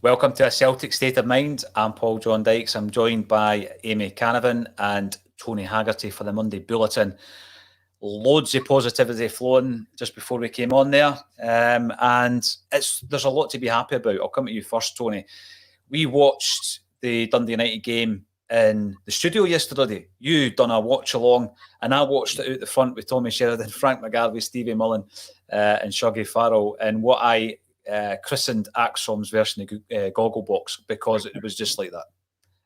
Welcome to A Celtic State of Mind. I'm Paul John Dykes. I'm joined by Amy Canavan and Tony Haggerty for the Monday Bulletin. Loads of positivity flowing just before we came on there. And there's a lot to be happy about. I'll come to you first, Tony. We watched the Dundee United game in the studio yesterday. You done a watch along, and I watched it out the front with Tommy Sheridan, Frank McGarvey, Stevie Mullen, and Shuggy Farrell, and what I christened ACSOM's version of Gogglebox, because it was just like that.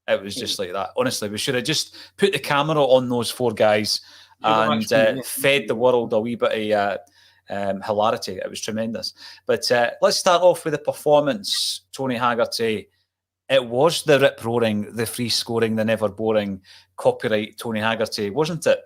It was just like that. Honestly, we should have just put the camera on those four guys and fed the world a wee bit of hilarity. It was tremendous. But let's start off with the performance, Tony Haggerty. It was the rip-roaring, the free-scoring, the never-boring copyright Tony Haggerty, wasn't it?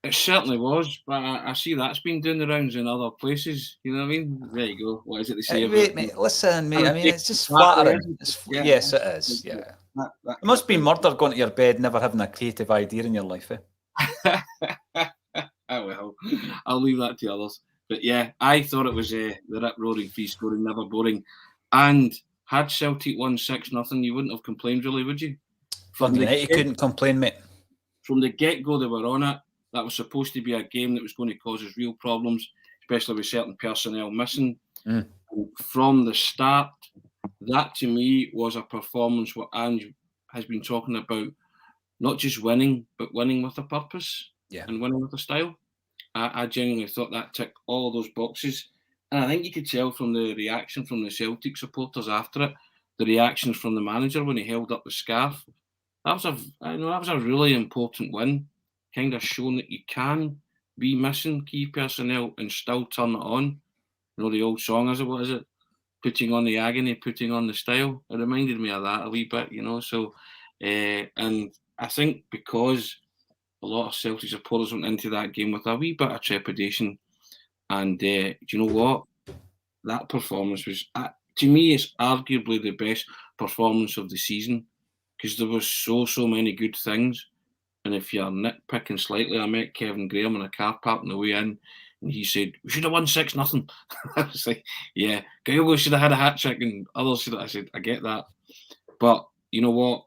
It certainly was, but I see that's been doing the rounds in other places. You know what I mean? There you go. What is it they say about mate, listen, mate. I mean, it's just flattering. Yes, it is. Yeah. It must be murder going to your bed, never having a creative idea in your life, eh? Oh, well, I'll leave that to others. But yeah, I thought it was the rip-roaring, free-scoring, never boring. And had Celtic won 6-0, you wouldn't have complained, really, would you? You couldn't complain, mate. From the get-go, they were on it. That was supposed to be a game that was going to cause us real problems, especially with certain personnel missing. And from the start, that to me was a performance what Ange has been talking about, not just winning, but winning with a purpose and winning with a style. I genuinely thought that ticked all of those boxes. And I think you could tell from the reaction from the Celtic supporters after it, the reactions from the manager when he held up the scarf. That was a really important win. Kind of shown that you can be missing key personnel and still turn it on. You know, the old song, what is it? Putting on the agony, putting on the style. It reminded me of that a wee bit, you know. So, and I think because a lot of Celtic supporters went into that game with a wee bit of trepidation, and do you know what? That performance was, to me, it's arguably the best performance of the season, because there was so many good things. And if you're nitpicking slightly, I met Kevin Graham in a car park on the way in, and he said, "We should have won 6-0. I was like, yeah, Kyogo should have had a hat-trick, and others should have. I said, I get that. But you know what?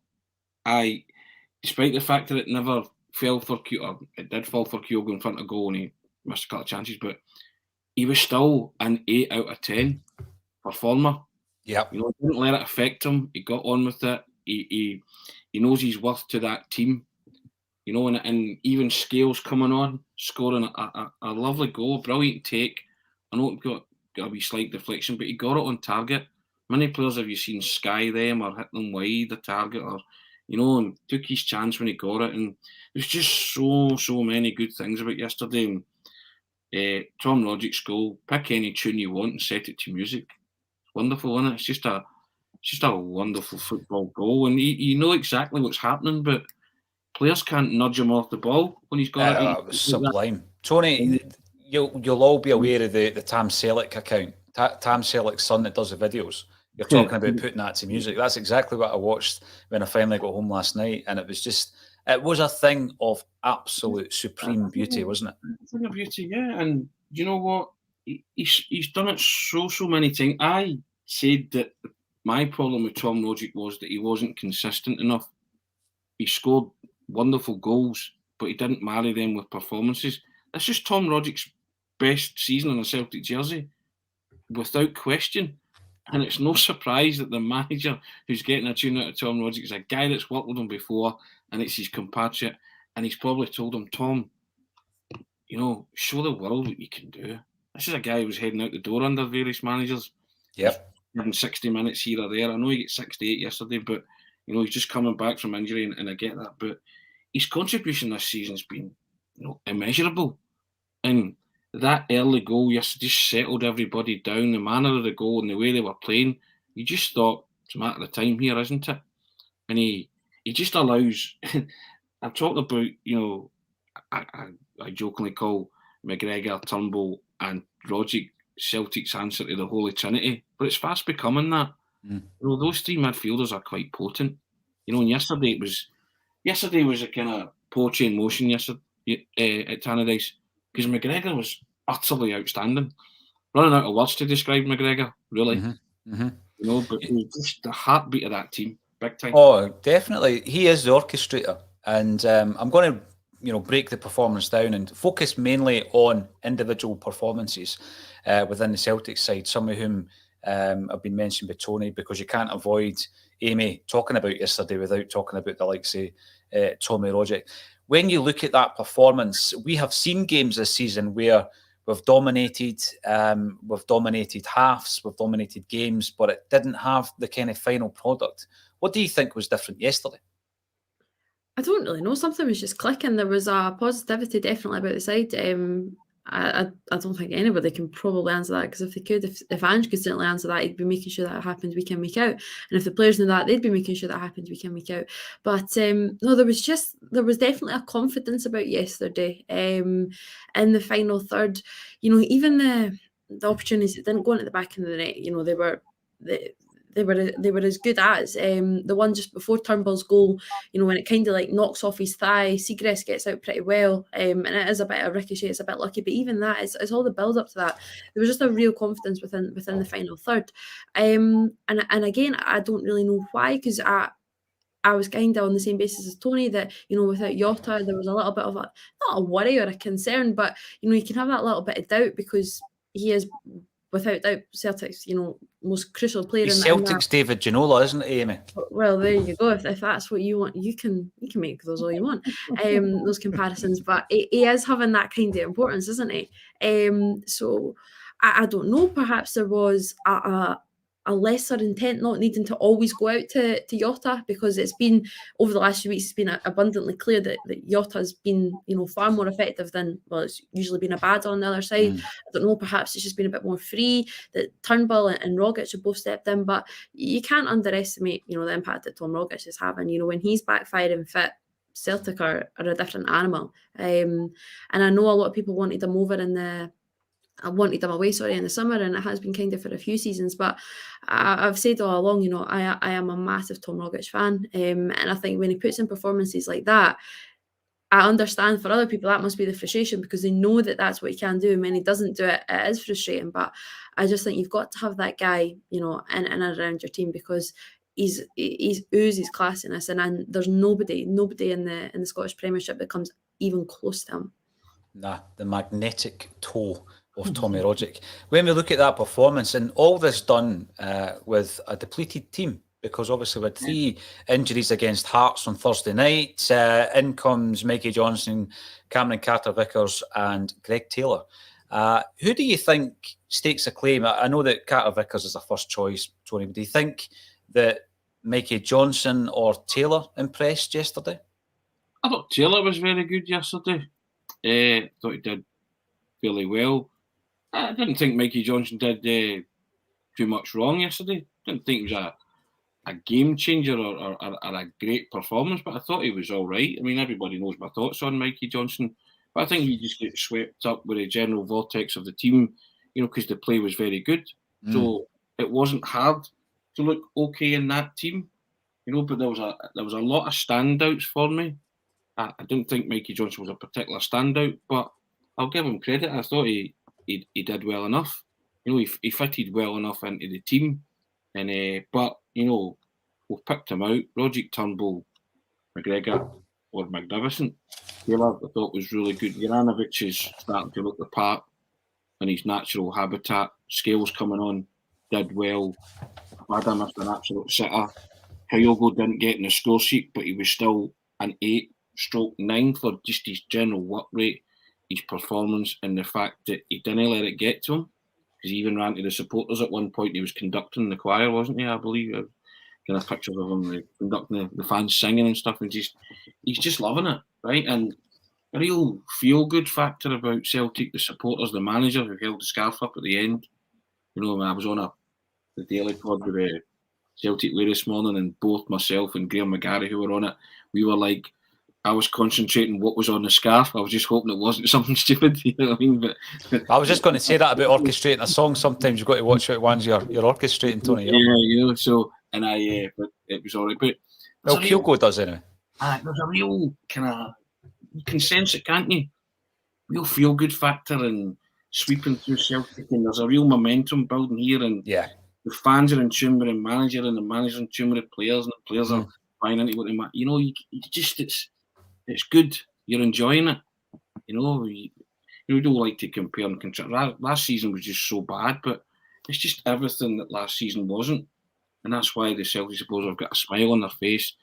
Despite the fact that it never fell for Kyogo, it did fall for Kyogo in front of goal, and he missed a couple of chances, but he was still an 8 out of 10 performer. Yeah. You know, he didn't let it affect him. He got on with it. He knows his worth to that team. You know, and even Scales coming on, scoring a lovely goal, brilliant take. I know it got a wee slight deflection, but he got it on target. Many players have you seen sky them or hit them wide the target, or you know, and took his chance when he got it. And there's just so many good things about yesterday. And Tom Roderick's goal, pick any tune you want and set it to music. It's wonderful, isn't it? It's just a wonderful football goal, and you know exactly what's happening, but players can't nudge him off the ball when he's got it. It was sublime. Tony, you'll all be aware of the Tam Selleck account. Tam Selleck's son that does the videos. You're talking about putting that to music. That's exactly what I watched when I finally got home last night. And it was a thing of absolute supreme beauty, wasn't it? A thing of beauty, yeah. And you know what? He's done it so many times. I said that my problem with Tom Roderick was that he wasn't consistent enough. He scored wonderful goals, but he didn't marry them with performances. This is Tom Roderick's best season in a Celtic jersey, without question. And it's no surprise that the manager who's getting a tune out of Tom Roderick is a guy that's worked with him before, and it's his compatriot. And he's probably told him, Tom, you know, show the world what you can do. This is a guy who was heading out the door under various managers. Yep. Having 60 minutes here or there. I know he got 68 yesterday, but you know, he's just coming back from injury, and I get that. But his contribution this season has been, you know, immeasurable. And that early goal yesterday just settled everybody down. The manner of the goal and the way they were playing, you just thought, it's a matter of time here, isn't it? And he just allows... I've talked about, you know, I jokingly call McGregor, Turnbull and Roderick Celtic's answer to the Holy Trinity, but it's fast becoming that. You know, those three midfielders are quite potent. You know, and yesterday was a kind of poetry in motion yesterday at Tannadice, because McGregor was utterly outstanding. Running out of words to describe McGregor, really. But he's just the heartbeat of that team, big time. Oh, definitely. He is the orchestrator. And I'm going to, break the performance down and focus mainly on individual performances within the Celtic side, some of whom have been mentioned by Tony, because you can't avoid Amy talking about yesterday without talking about the likes of Tommy Rogic. When you look at that performance, we have seen games this season where we've dominated halves, we've dominated games, but it didn't have the kind of final product. What do you think was different yesterday? I don't really know. Something was just clicking. There was a positivity definitely about the side. I don't think anybody can probably answer that, because if they could, if Ange could certainly answer that, he'd be making sure that happened week in, week out. And if the players knew that, they'd be making sure that happened week in, week out. But no, there was definitely a confidence about yesterday. In the final third, even the opportunities that didn't go into the back of the net, they were as good as the one just before Turnbull's goal, when it kind of like knocks off his thigh. Seagrass gets out pretty well, and it is a bit of ricochet, it's a bit lucky, but even that is all the build up to that. There was just a real confidence within the final third, and again, I don't really know why, because I was kind of on the same basis as Tony, that, without Jota, there was a little bit of not a worry or a concern, but, you can have that little bit of doubt, because he is, without doubt, Celtic's, most crucial player. He's Celtic's David Ginola, isn't he, Amy? Well, there you go. If that's what you want, you can make those all you want, those comparisons. But he is having that kind of importance, isn't he? So I don't know. Perhaps there was a lesser intent, not needing to always go out to Jota, because it's been, over the last few weeks, it's been abundantly clear that Jota's been, far more effective than, well, it's usually been a bad on the other side. I don't know, perhaps it's just been a bit more free, that Turnbull and Rogic have both stepped in, but you can't underestimate, the impact that Tom Rogic is having. When he's back firing fit, Celtic are a different animal. And I know a lot of people wanted him away in the summer, and it has been kind of for a few seasons, but I've said all along, I am a massive Tom Rogic fan, and I think when he puts in performances like that, I understand for other people that must be the frustration, because they know that that's what he can do, and when he doesn't do it, it is frustrating. But I just think you've got to have that guy, in and around your team, because he's oozes classiness, and there's nobody in the Scottish Premiership that comes even close to him. Nah, the magnetic toe of Tommy Rogic. When we look at that performance, and all this done with a depleted team, because obviously with 3 injuries against Hearts on Thursday night, in comes Mikey Johnson, Cameron Carter-Vickers and Greg Taylor. Who do you think stakes a claim? I know that Carter-Vickers is a first choice, Tony, but do you think that Mikey Johnson or Taylor impressed yesterday? I thought Taylor was very good yesterday. I thought he did fairly well. I didn't think Mikey Johnson did too much wrong yesterday. Didn't think it was a game changer or a great performance, but I thought he was all right. I mean, everybody knows my thoughts on Mikey Johnson, but I think he just gets swept up with the general vortex of the team, because the play was very good. So it wasn't hard to look okay in that team, but there was a lot of standouts for me. I don't think Mikey Johnson was a particular standout, but I'll give him credit. I thought he did well enough. He fitted well enough into the team, and but we've picked him out. Rogic, Turnbull, McGregor, or magnificent. Taylor, I thought, was really good. Juranovic is starting to look the part in his natural habitat. Scales coming on, did well. Adam missed an absolute sitter. Kyogo didn't get in the score sheet, but he was still an 8/9 for just his general work rate, his performance, and the fact that he didn't let it get to him. Because he even ran to the supporters at one point. He was conducting the choir, wasn't he? I believe. Kind of pictures of him conducting the fans singing and stuff, and he's just loving it, right? And a real feel-good factor about Celtic, the supporters, the manager who held the scarf up at the end. I was on the Daily Pod with Celtic Way this morning, and both myself and Graham McGarry, who were on it, we were like, I was concentrating what was on the scarf. I was just hoping it wasn't something stupid. You know what I mean? But I was just going to say that about orchestrating a song. Sometimes you've got to watch out ones you're orchestrating, Tony. Yeah, so, and but it was all right. But well, Kyogo does anyway. There's a real kind of, you can sense it, can't you? Real feel-good factor and sweeping through Celtic, and there's a real momentum building here. And the fans are in tune with the manager, and the manager's in tune with the players, and the players are buying into what they want. You know, you just it's good. You're enjoying it. You know, you don't like to compare and contrast. Last season was just so bad, but it's just everything that last season wasn't. And that's why the Celtic supporters have got a smile on their face.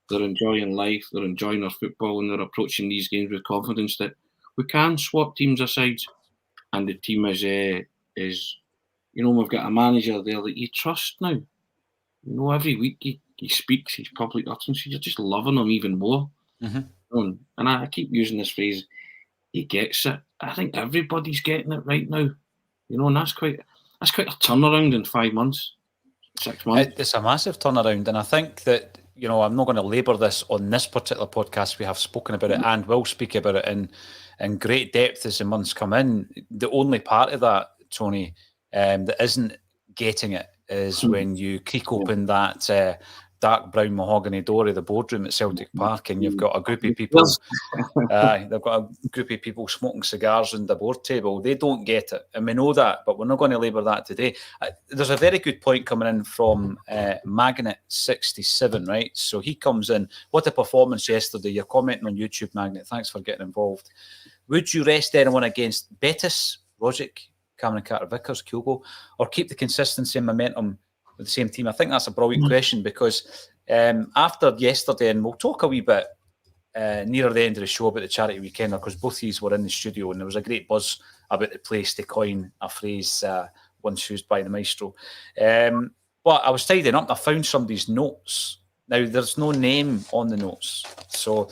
They're enjoying life, they're enjoying their football, and they're approaching these games with confidence that we can swap teams aside. And the team is, you know, we've got a manager there that you trust now. You know, every week he speaks, his public utterances, you're just loving him even more. And I keep using this phrase, he gets it. I think everybody's getting it right now. You know, and that's quite a turnaround in 5 months, 6 months. It's a massive turnaround, and I think that, you know, I'm not going to labour this on this particular podcast. We have spoken about it and will speak about it in great depth as the months come in. The only part of that, Tony, that isn't getting it is when you creak open that dark brown mahogany door of the boardroom at Celtic Park, and you've got a group of people. They've got a group of people smoking cigars around the board table. They don't get it, and we know that, but we're not going to labour that today. There's a very good point coming in from Magnet67, right? So he comes in. What a performance yesterday! You're commenting on YouTube, Magnet. Thanks for getting involved. Would you rest anyone against Betis, Rogic, Cameron Carter-Vickers, Kyogo, or keep the consistency and momentum with the same team? I think that's a brilliant question, because after yesterday, and we'll talk a wee bit nearer the end of the show about the charity weekender, because both of these were in the studio and there was a great buzz about the place, to coin a phrase once used by the maestro. But I was tidying up and I found somebody's notes. Now, there's no name on the notes, so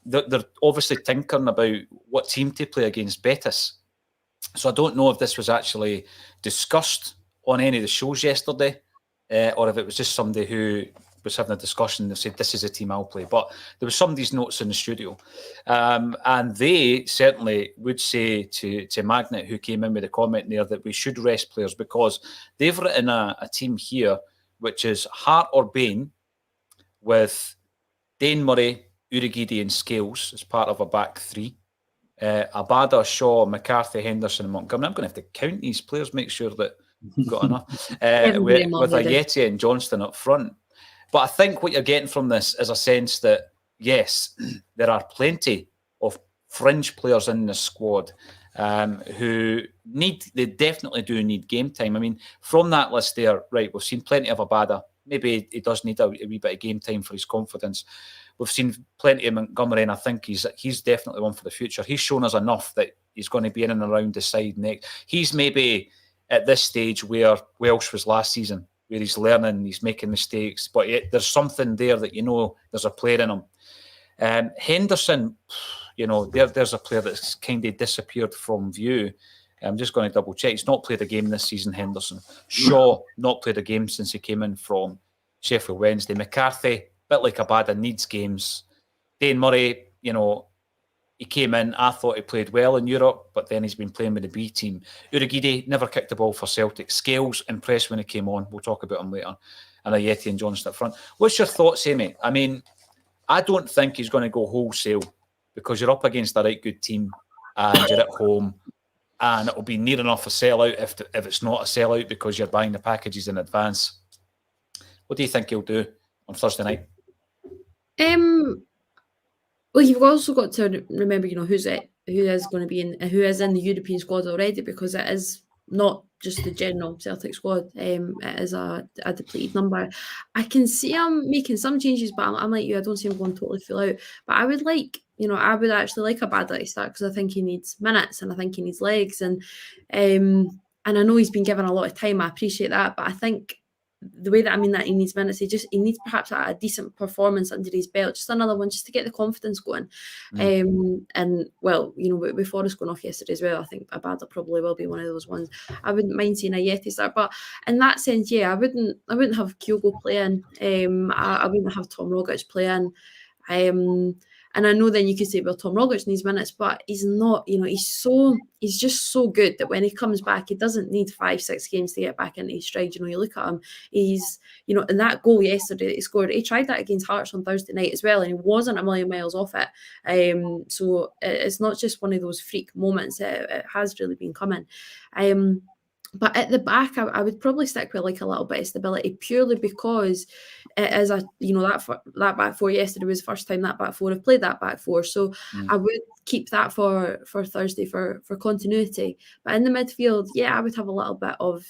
they're obviously tinkering about what team to play against Betis. So I don't know if this was actually discussed on any of the shows yesterday, or if it was just somebody who was having a discussion and said, this is a team I'll play. But there was somebody's notes in the studio. And they certainly would say to Magnet, who came in with a comment there, that we should rest players, because they've written a team here which is heart or bane, with Dane Murray, Urigidi and Scales as part of a back three. Abada, Shaw, McCarthy, Henderson and Montgomery. I'm going to have to count these players, make sure that we've got enough. With Ayeti and Johnston up front. But I think what you're getting from this is a sense that, yes, there are plenty of fringe players in this squad who they definitely do need game time. I mean, from that list there, right, we've seen plenty of Abada. Maybe he does need a wee bit of game time for his confidence. We've seen plenty of Montgomery, and I think he's definitely one for the future. He's shown us enough that he's going to be in and around the side next. He's maybe at this stage where Welsh was last season, where he's learning, he's making mistakes, but there's something there that, you know, there's a player in him. Henderson, you know, there's a player that's kind of disappeared from view. I'm just going to double check. He's not played a game this season, Henderson. Shaw, not played a game since he came in from Sheffield Wednesday. McCarthy, bit like Abada, needs games. Dane Murray, you know, he came in, I thought he played well in Europe, but then he's been playing with the B team. Urigidi never kicked the ball for Celtic. Scales, impressed when he came on. We'll talk about him later. And Ayeti and Johnston up front. What's your thoughts, Amy? I mean, I don't think he's going to go wholesale, because you're up against a right good team and you're at home, and it'll be near enough a sellout if it's not a sellout, because you're buying the packages in advance. What do you think he'll do on Thursday night? Well, you've also got to remember, you know, who is going to be who is in the European squad already, because it is not just the general Celtic squad. It is a depleted number. I can see him making some changes, but I'm like you. I don't see him going totally full out. But I would actually like Abada to start, because I think he needs minutes and I think he needs legs, and I know he's been given a lot of time. I appreciate that, but I think the way that I mean that he needs minutes, he needs perhaps a decent performance under his belt, just another one, just to get the confidence going. And well, you know, with Forrest going off yesterday as well, I think Abada probably will be one of those ones. I wouldn't mind seeing Ayeti start, but in that sense, yeah, I wouldn't have Kyogo playing. I wouldn't have Tom Rogic playing. And I know then you could say, well, Tom Rogic needs minutes, but he's not, you know, he's just so good that when he comes back, he doesn't need 5-6 games to get back into his stride. You know, you look at him, he's, you know, and that goal yesterday that he scored, he tried that against Hearts on Thursday night as well, and he wasn't a million miles off it. So it's not just one of those freak moments. It has really been coming. But at the back, I would probably stick with like a little bit of stability, purely because it is that back four yesterday was the first time that back four have played that back four. So I would keep that for Thursday for continuity. But in the midfield, yeah, I would have a little bit of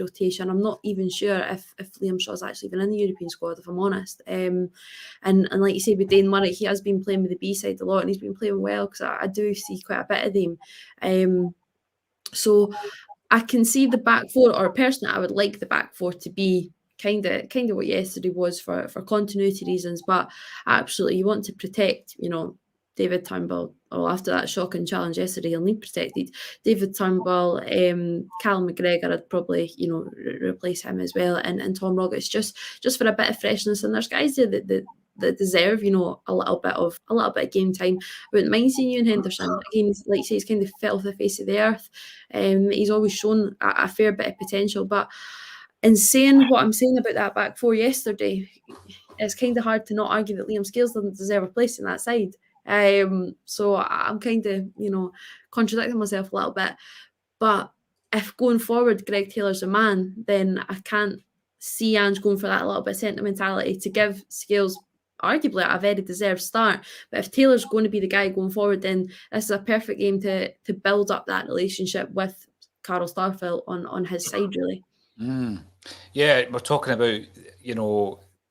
rotation. I'm not even sure if Liam Shaw's actually been in the European squad, if I'm honest. And like you say with Dane Murray, he has been playing with the B side a lot, and he's been playing well, because I do see quite a bit of them. So I can see the back four, or personally, I would like the back four to be kind of what yesterday was for continuity reasons. But absolutely, you want to protect, David Turnbull. Well, after that shocking challenge yesterday, he'll need protected. David Turnbull, Callum McGregor, I'd probably replace him as well, and Tom Rogic, just for a bit of freshness. And there's guys there that deserve, a little bit of game time. I wouldn't mind seeing you in Henderson. Again, like you say, he's kind of fell off the face of the earth. He's always shown a fair bit of potential. But in saying what I'm saying about that back four yesterday, it's kind of hard to not argue that Liam Scales doesn't deserve a place in that side. So I'm kind of, contradicting myself a little bit. But if going forward Greg Taylor's a man, then I can't see Ange going for that little bit of sentimentality to give Scales arguably a very deserved start. But if Taylor's going to be the guy going forward, then this is a perfect game to build up that relationship with Carl Starfelt on his side, really. Yeah, we're talking about,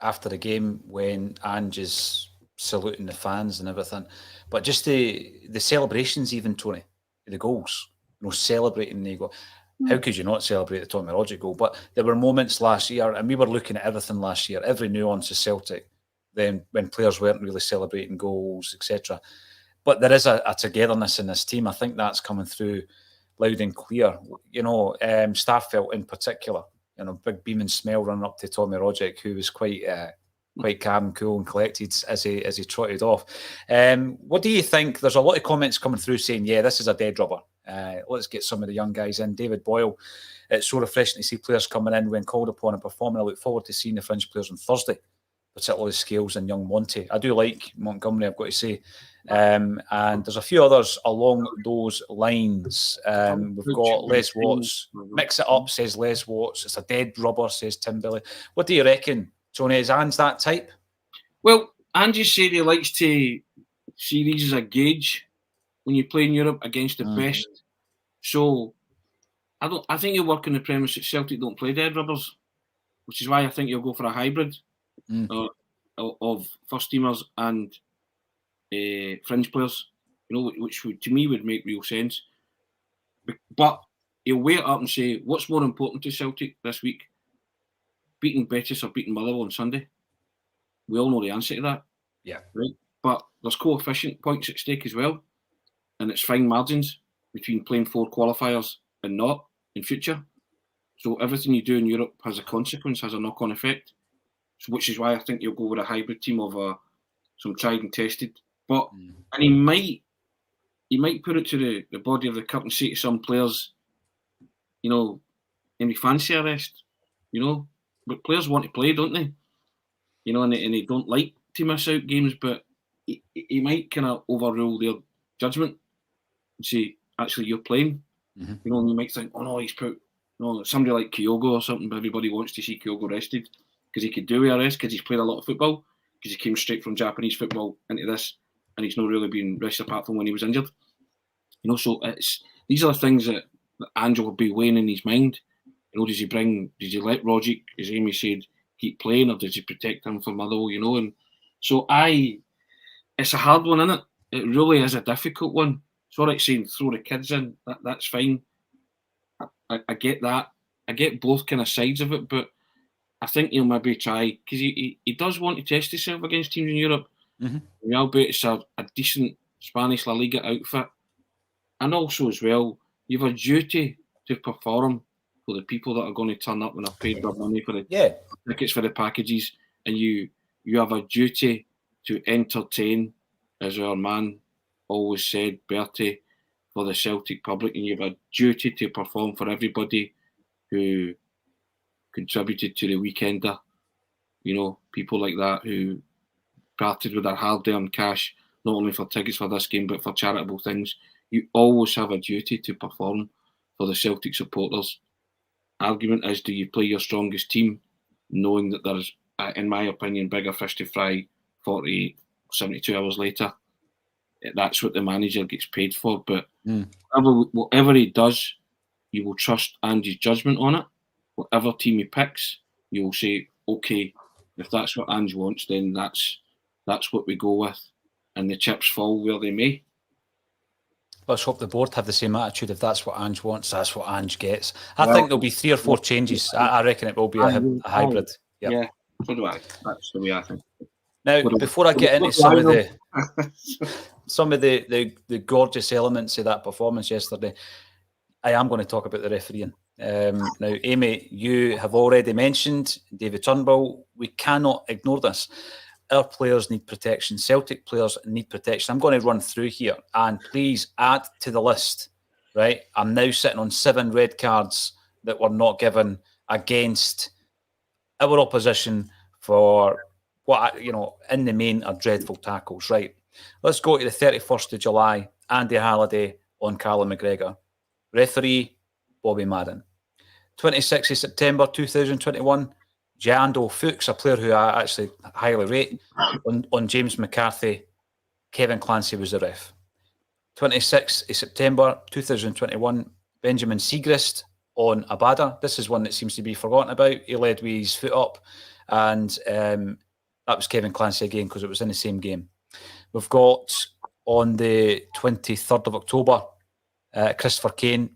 after the game when Ange is saluting the fans and everything, but just the celebrations, even, Tony, the goals, celebrating the goal. How could you not celebrate the Tommy Rogic goal? But there were moments last year, and we were looking at everything last year, every nuance of Celtic, then when players weren't really celebrating goals, etc. But there is a togetherness in this team. I think that's coming through loud and clear. Starfelt in particular, big beaming smile running up to Tommy Rogic, who was quite calm, cool and collected as he trotted off. What do you think? There's a lot of comments coming through saying, yeah, this is a dead rubber. Let's get some of the young guys in. David Boyle, it's so refreshing to see players coming in when called upon and performing. I look forward to seeing the fringe players on Thursday, particularly Scales and young Monty. I do like Montgomery, I've got to say. And there's a few others along those lines. We've got Les Watts. Mix it up, says Les Watts. It's a dead rubber, says Tim Billy. What do you reckon, Tony? Is Ange that type? Well, Ange said he likes to see these as a gauge when you play in Europe against the best. So I think he'll work on the premise that Celtic don't play dead rubbers, which is why I think he'll go for a hybrid of first teamers and fringe players, which to me would make real sense. But he'll weigh it up and say, what's more important to Celtic this week? Beating Betis or beating Motherwell on Sunday? We all know the answer to that. Yeah. Right? But there's coefficient points at stake as well. And it's fine margins between playing 4 qualifiers and not in future. So everything you do in Europe has a consequence, has a knock-on effect. So, which is why I think you'll go with a hybrid team of some tried and tested. But and he might put it to the body of the curtain, say to some players, and we fancy a rest, But players want to play, don't they? And they don't like to miss out games, but he might kind of overrule their judgment and say, actually, you're playing. And you might think, oh no, he's put somebody like Kyogo or something, but everybody wants to see Kyogo rested because he could do with a rest because he's played a lot of football, because he came straight from Japanese football into this, and he's not really been rested apart from when he was injured. So these are the things that Ange will be weighing in his mind. Does he let Rogic, as Amy said, keep playing, or does he protect him from Motherwell, and so it's a hard one, isn't it? It really is a difficult one. It's all right saying throw the kids in, that's fine. I get that. I get both kind of sides of it, but I think he'll maybe try, because he does want to test himself against teams in Europe. Albeit it's a decent Spanish La Liga outfit. And also as well, you have a duty to perform for the people that are going to turn up and have paid their money for the tickets, for the packages, and you have a duty to entertain, as our man always said, Bertie, for the Celtic public, and you have a duty to perform for everybody who contributed to the weekender. People like that who parted with their hard-earned cash, not only for tickets for this game, but for charitable things. You always have a duty to perform for the Celtic supporters. Argument is, do you play your strongest team, knowing that there's, in my opinion, bigger fish to fry 48, 72 hours later? That's what the manager gets paid for. But whatever he does, you will trust Ange's judgment on it. Whatever team he picks, you will say, okay, if that's what Ange wants, then that's what we go with. And the chips fall where they may. Let's hope the board have the same attitude. If that's what Ange wants, that's what Ange gets. I think there'll be 3 or 4 changes. I reckon it will be a hybrid. Yep. Yeah, so do I. That's the way I think. Now, before I get into some of the gorgeous elements of that performance yesterday, I am going to talk about the refereeing. Now, Amy, you have already mentioned David Turnbull. We cannot ignore this. Our players need protection. Celtic players need protection. I'm going to run through here, and please add to the list, right? I'm now sitting on 7 red cards that were not given against our opposition for what, in the main are dreadful tackles, right? Let's go to the 31st of July. Andy Halliday on Callum McGregor. Referee, Bobby Madden. 26th of September 2021, Jando Fuchs, a player who I actually highly rate, on James McCarthy. Kevin Clancy was the ref. 26th of September 2021, Benjamin Siegrist on Abada. This is one that seems to be forgotten about. He led with his foot up, and that was Kevin Clancy again because it was in the same game. We've got on the 23rd of October, Christopher Kane,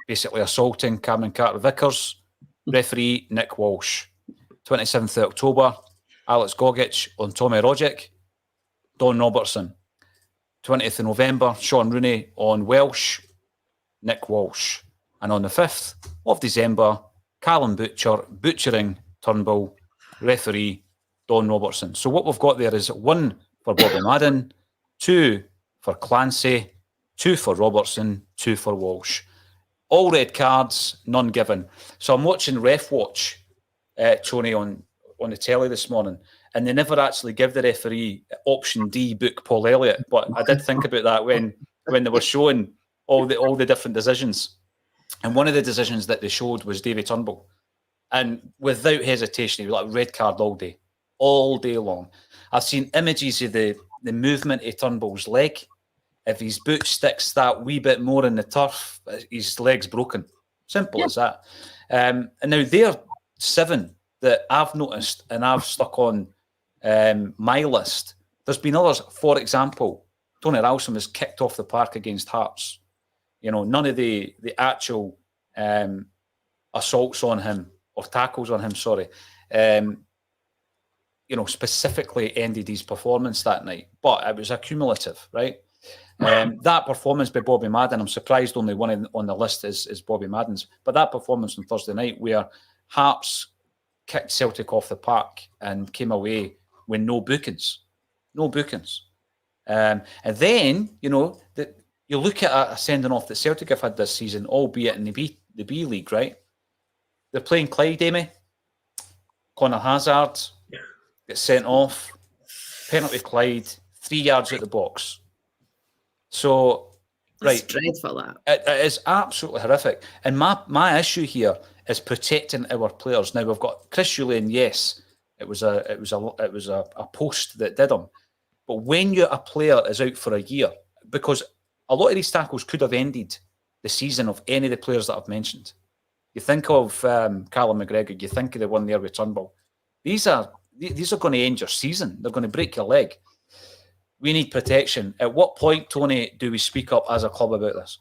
basically assaulting Cameron Carter-Vickers. Referee, Nick Walsh. 27th of October, Alex Gogic on Tommy Rogic. Don Robertson. 20th of November, Sean Rooney on Welsh. Nick Walsh. And on the 5th of December, Callum Butcher butchering Turnbull. Referee, Don Robertson. So what we've got there is 1 for Bobby Madden, 2 for Clancy, 2 for Robertson, 2 for Walsh. All red cards, none given. So I'm watching Ref Watch, Tony, on the telly this morning, and they never actually give the referee option D, book Paul Elliott. But I did think about that when they were showing all the different decisions. And one of the decisions that they showed was David Turnbull. And without hesitation, he was like, red card all day long. I've seen images of the movement of Turnbull's leg. If his boot sticks that wee bit more in the turf, his leg's broken. Simple as that. And now they're 7 that I've noticed and I've stuck on my list. There's been others. For example, Tony Ralston was kicked off the park against Hearts. None of the actual assaults on him or tackles on him, specifically ended his performance that night. But it was accumulative, right? That performance by Bobby Madden, I'm surprised only one on the list is Bobby Madden's. But that performance on Thursday night where Hearts kicked Celtic off the park and came away with no bookings. And then, you look at a sending off that Celtic have had this season, albeit in the B League, right? They're playing Clyde, Amy. Connor Hazard gets sent off. Penalty Clyde, 3 yards out the box. So, That's dreadful, that. It is absolutely horrific. And my issue here is protecting our players. Now we've got Chris Julian. Yes, it was a post that did him. But when a player is out for a year, because a lot of these tackles could have ended the season of any of the players that I've mentioned. You think of Callum McGregor. You think of the one there with Turnbull. These are going to end your season. They're going to break your leg. We need protection. At what point, Tony, do we speak up as a club about this?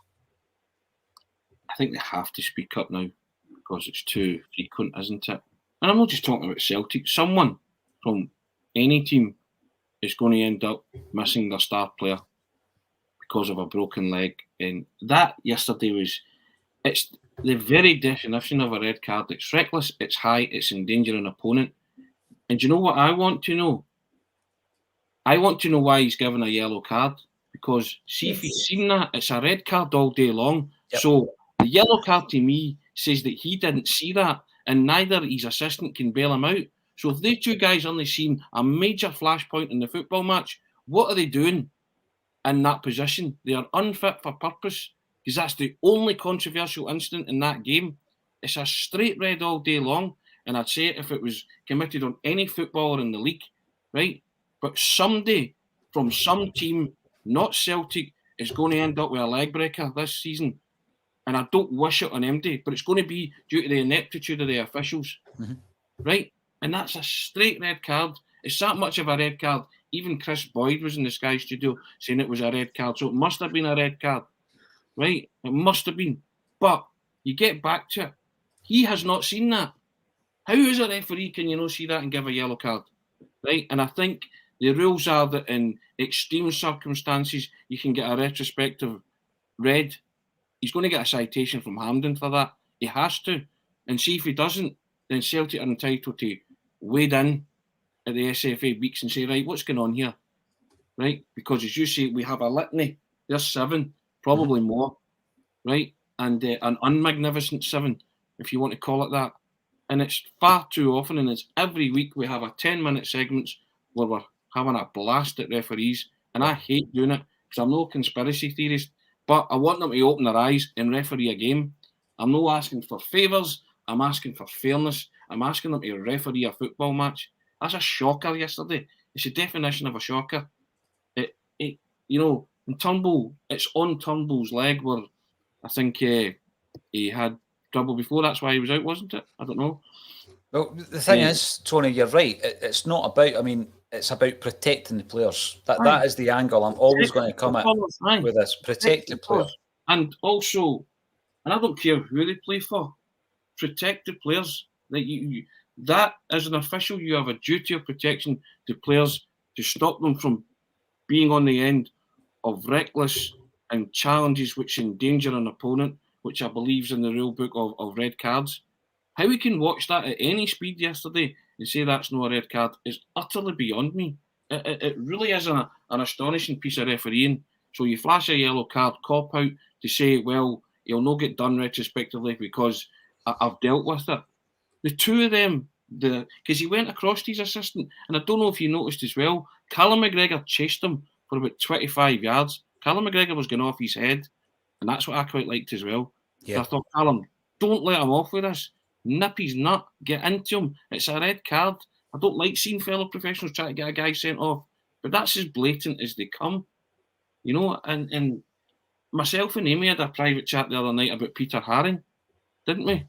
I think they have to speak up now because it's too frequent, isn't it? And I'm not just talking about Celtic. Someone from any team is going to end up missing their star player because of a broken leg. And that yesterday it's the very definition of a red card. It's reckless, it's high, it's endangering an opponent. And do you know what I want to know? I want to know why he's given a yellow card, because see if he's seen that, it's a red card all day long. Yep. So the yellow card to me says that he didn't see that, and neither his assistant can bail him out. So if they 2 guys only seen a major flashpoint in the football match, what are they doing in that position? They are unfit for purpose because that's the only controversial incident in that game. It's a straight red all day long, and I'd say it if it was committed on any footballer in the league, right? But somebody from some team, not Celtic, is going to end up with a leg breaker this season. And I don't wish it on MD, but it's going to be due to the ineptitude of the officials, right? And that's a straight red card. It's that much of a red card. Even Chris Boyd was in the Sky Studio saying it was a red card. So it must have been a red card, right? It must have been. But you get back to it. He has not seen that. How as a referee can you not see that and give a yellow card, right? And I think the rules are that in extreme circumstances, you can get a retrospective red. He's going to get a citation from Hampden for that. He has to. And see if he doesn't, then Celtic are entitled to wade in at the SFA weeks and say, right, what's going on here? Right? Because as you say, we have a litany. There's 7, probably more, right? And an unmagnificent 7, if you want to call it that. And it's far too often, and it's every week we have a 10-minute segments where we're having a blast at referees. And I hate doing it because I'm no conspiracy theorist. But I want them to open their eyes and referee a game. I'm not asking for favours. I'm asking for fairness. I'm asking them to referee a football match. That's a shocker yesterday. It's the definition of a shocker. In Turnbull, it's on Turnbull's leg where I think he had trouble before. That's why he was out, wasn't it? I don't know. Well, the thing is, Tony, you're right. It's not about, it's about protecting the players. That is the angle I'm always going to come at with this. Protect the players. And also, and I don't care who they play for, protect the players. That as an official, you have a duty of protection to players to stop them from being on the end of reckless and challenges which endanger an opponent, which I believe is in the rule book of red cards. How we can watch that at any speed yesterday and say that's not a red card is utterly beyond me. It really is an astonishing piece of refereeing. So you flash a yellow card, cop out to say, well, he'll not get done retrospectively because I've dealt with it. The two of them, because he went across to his assistant, and I don't know if you noticed as well, Callum McGregor chased him for about 25 yards. Callum McGregor was going off his head, and that's what I quite liked as well. Yeah. So I thought, Callum, don't let him off with this. Nip his nut, get into him. It's a red card. I don't like seeing fellow professionals try to get a guy sent off, but that's as blatant as they come. And myself and Amy had a private chat the other night about Peter Haring, didn't we?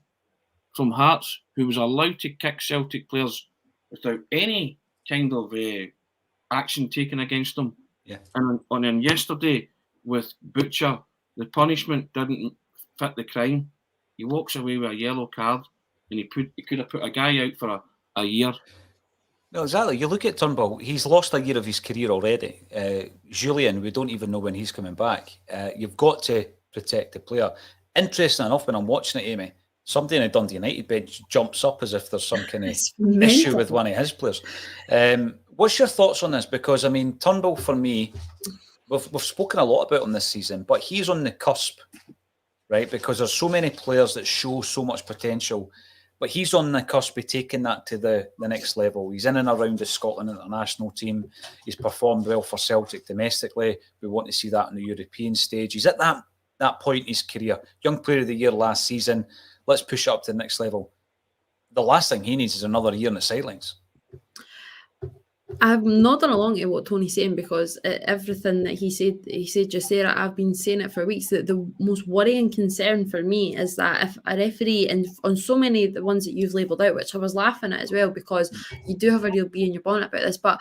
From Hearts, who was allowed to kick Celtic players without any kind of action taken against them. Yeah. And on yesterday with Butcher, the punishment didn't fit the crime. He walks away with a yellow card, and he could have put a guy out for a year. No, exactly. You look at Turnbull, he's lost a year of his career already. Julian, we don't even know when he's coming back. You've got to protect the player. Interesting enough, when I'm watching it, Amy, somebody in the Dundee United bench jumps up as if there's some kind of issue with one of his players. What's your thoughts on this? Because, Turnbull, for me, we've spoken a lot about him this season, but he's on the cusp, right? Because there's so many players that show so much potential, but he's on the cusp of taking that to the next level. He's in and around the Scotland international team. He's performed well for Celtic domestically. We want to see that on the European stage. He's at that point in his career. Young Player of the Year last season. Let's push it up to the next level. The last thing he needs is another year on the sidelines. I'm nodding along to what Tony's saying because everything that he said just there, I've been saying it for weeks, that the most worrying concern for me is that if a referee, and on so many of the ones that you've labelled out, which I was laughing at as well, because you do have a real bee in your bonnet about this, but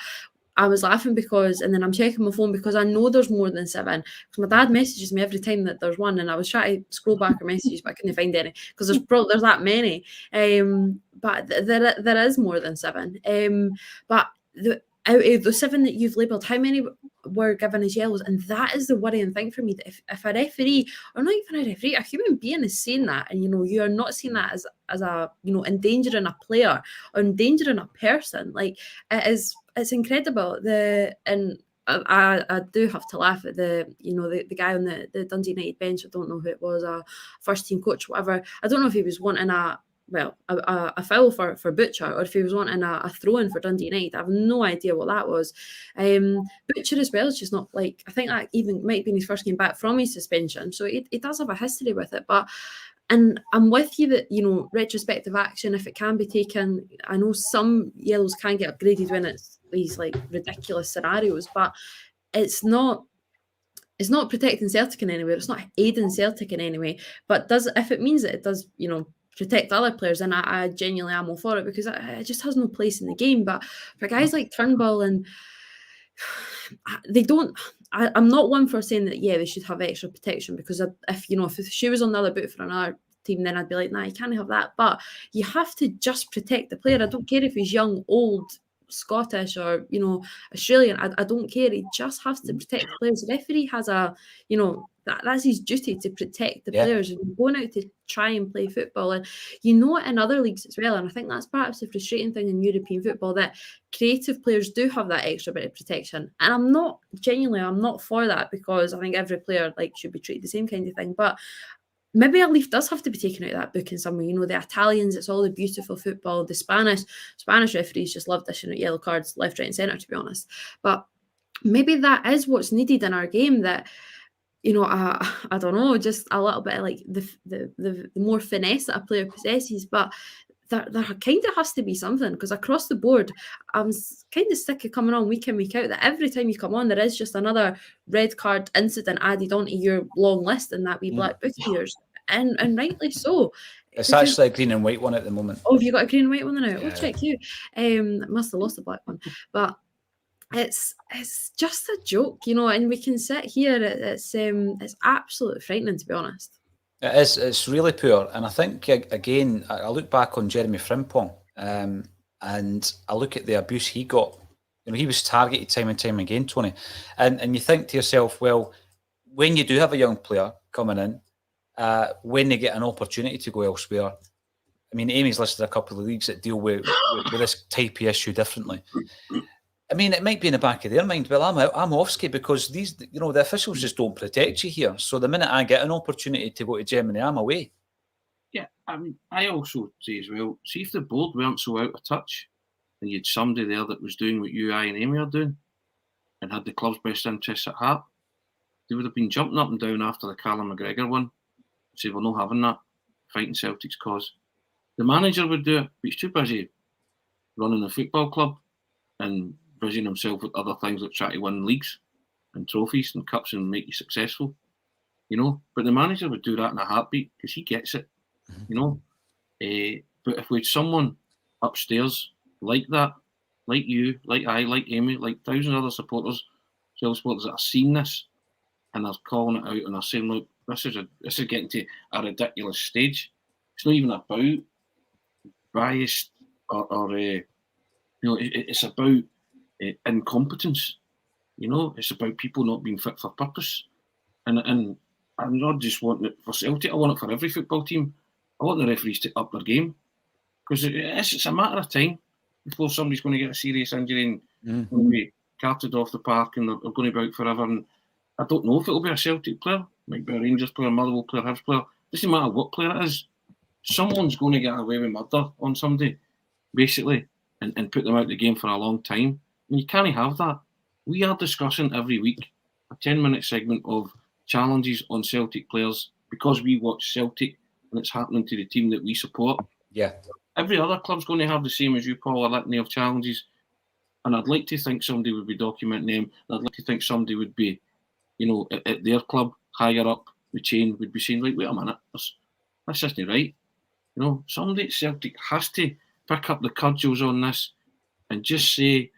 I was laughing because, and then I'm checking my phone because I know there's more than 7. Because my dad messages me every time that there's one, and I was trying to scroll back our messages, but I couldn't find any because there's that many. But there is more than 7. But out of the 7 that you've labelled, how many were given as yellows? And that is the worrying thing for me, that if a referee, or not even a referee, a human being is saying that, and you are not seeing that as a endangering a player or endangering a person, like it's incredible. And I do have to laugh at the guy on the Dundee United bench. I don't know who it was, a first team coach, whatever. I don't know if he was wanting a foul for Butcher, or if he was wanting a throw-in for Dundee United. I have no idea what that was. Butcher as well is just not like, I think that even might be his first game back from his suspension, so he does have a history with it. And I'm with you that, retrospective action, if it can be taken, I know some yellows can get upgraded when it's these like ridiculous scenarios, but it's not protecting Celtic in any way. It's not aiding Celtic in any way. But if it means that it does, protect other players, then I genuinely am all for it, because it just has no place in the game. But for guys like Turnbull, and they don't. I'm not one for saying that, they should have extra protection, because if she was on the other boot for another team, then I'd be like, nah, you can't have that. But you have to just protect the player. I don't care if he's young, old, Scottish, or Australian. I don't care. He just has to protect the players. The referee has that's his duty, to protect the players, and going out to try and play football. And in other leagues as well, and I think that's perhaps the frustrating thing in European football, that creative players do have that extra bit of protection. And I'm not for that, because I think every player should be treated the same kind of thing. But maybe a leaf does have to be taken out of that book in some way. The Italians, it's all the beautiful football. The Spanish referees just love dishing out yellow cards left, right and centre, to be honest. But maybe that is what's needed in our game, that, I don't know, just a little bit of the more finesse that a player possesses. But there kind of has to be something, because across the board, I'm kind of sick of coming on week in, week out, that every time you come on, there is just another red card incident added onto your long list in that wee black book of yours. And rightly so. It's actually a green and white one at the moment. Oh, have you got a green and white one now? Yeah. We'll check you. Must have lost the black one. But it's just a joke, and we can sit here. It's absolutely frightening, to be honest. It is. It's really poor. And I think, again, I look back on Jeremy Frimpong, and I look at the abuse he got. He was targeted time and time again, Tony. And you think to yourself, well, when you do have a young player coming in, when they get an opportunity to go elsewhere, I mean, Amy's listed a couple of leagues that deal with this type of issue differently. I mean, it might be in the back of their mind, well, I'm off-skate, because these, the officials just don't protect you here. So the minute I get an opportunity to go to Germany, I'm away. Yeah, I mean, I also say as well, see if the board weren't so out of touch, and you had somebody there that was doing what you, I and Amy are doing, and had the club's best interests at heart, they would have been jumping up and down after the Callum McGregor one, say, we're not having that, fighting Celtic's cause. The manager would do it, but he's too busy running a football club and busying himself with other things like trying to win leagues and trophies and cups and make you successful, But the manager would do that in a heartbeat, because he gets it, But if we had someone upstairs like that, like you, like I, like Amy, like thousands of other supporters, Celtic supporters that are seeing this and they're calling it out and they're saying, look, this is getting to a ridiculous stage. It's not even about bias or it's about incompetence. It's about people not being fit for purpose. And I'm not just wanting it for Celtic, I want it for every football team. I want the referees to up their game, because it's a matter of time before somebody's going to get a serious injury and going to be carted off the park and they're going to be out forever. And I don't know if it'll be a Celtic player, might be a Rangers player, Motherwell player, Hibs player. Doesn't matter what player it is. Someone's going to get away with murder on somebody, basically, and put them out of the game for a long time. And you can't have that. We are discussing every week a 10-minute segment of challenges on Celtic players because we watch Celtic and it's happening to the team that we support. Yeah. Every other club's going to have the same as you, Paul, a litany of challenges. And I'd like to think somebody would be documenting them. And I'd like to think somebody would be, at their club, higher up the chain, would be saying, like, wait a minute, this isn't right. Somebody at Celtic has to pick up the cudgels on this and just say,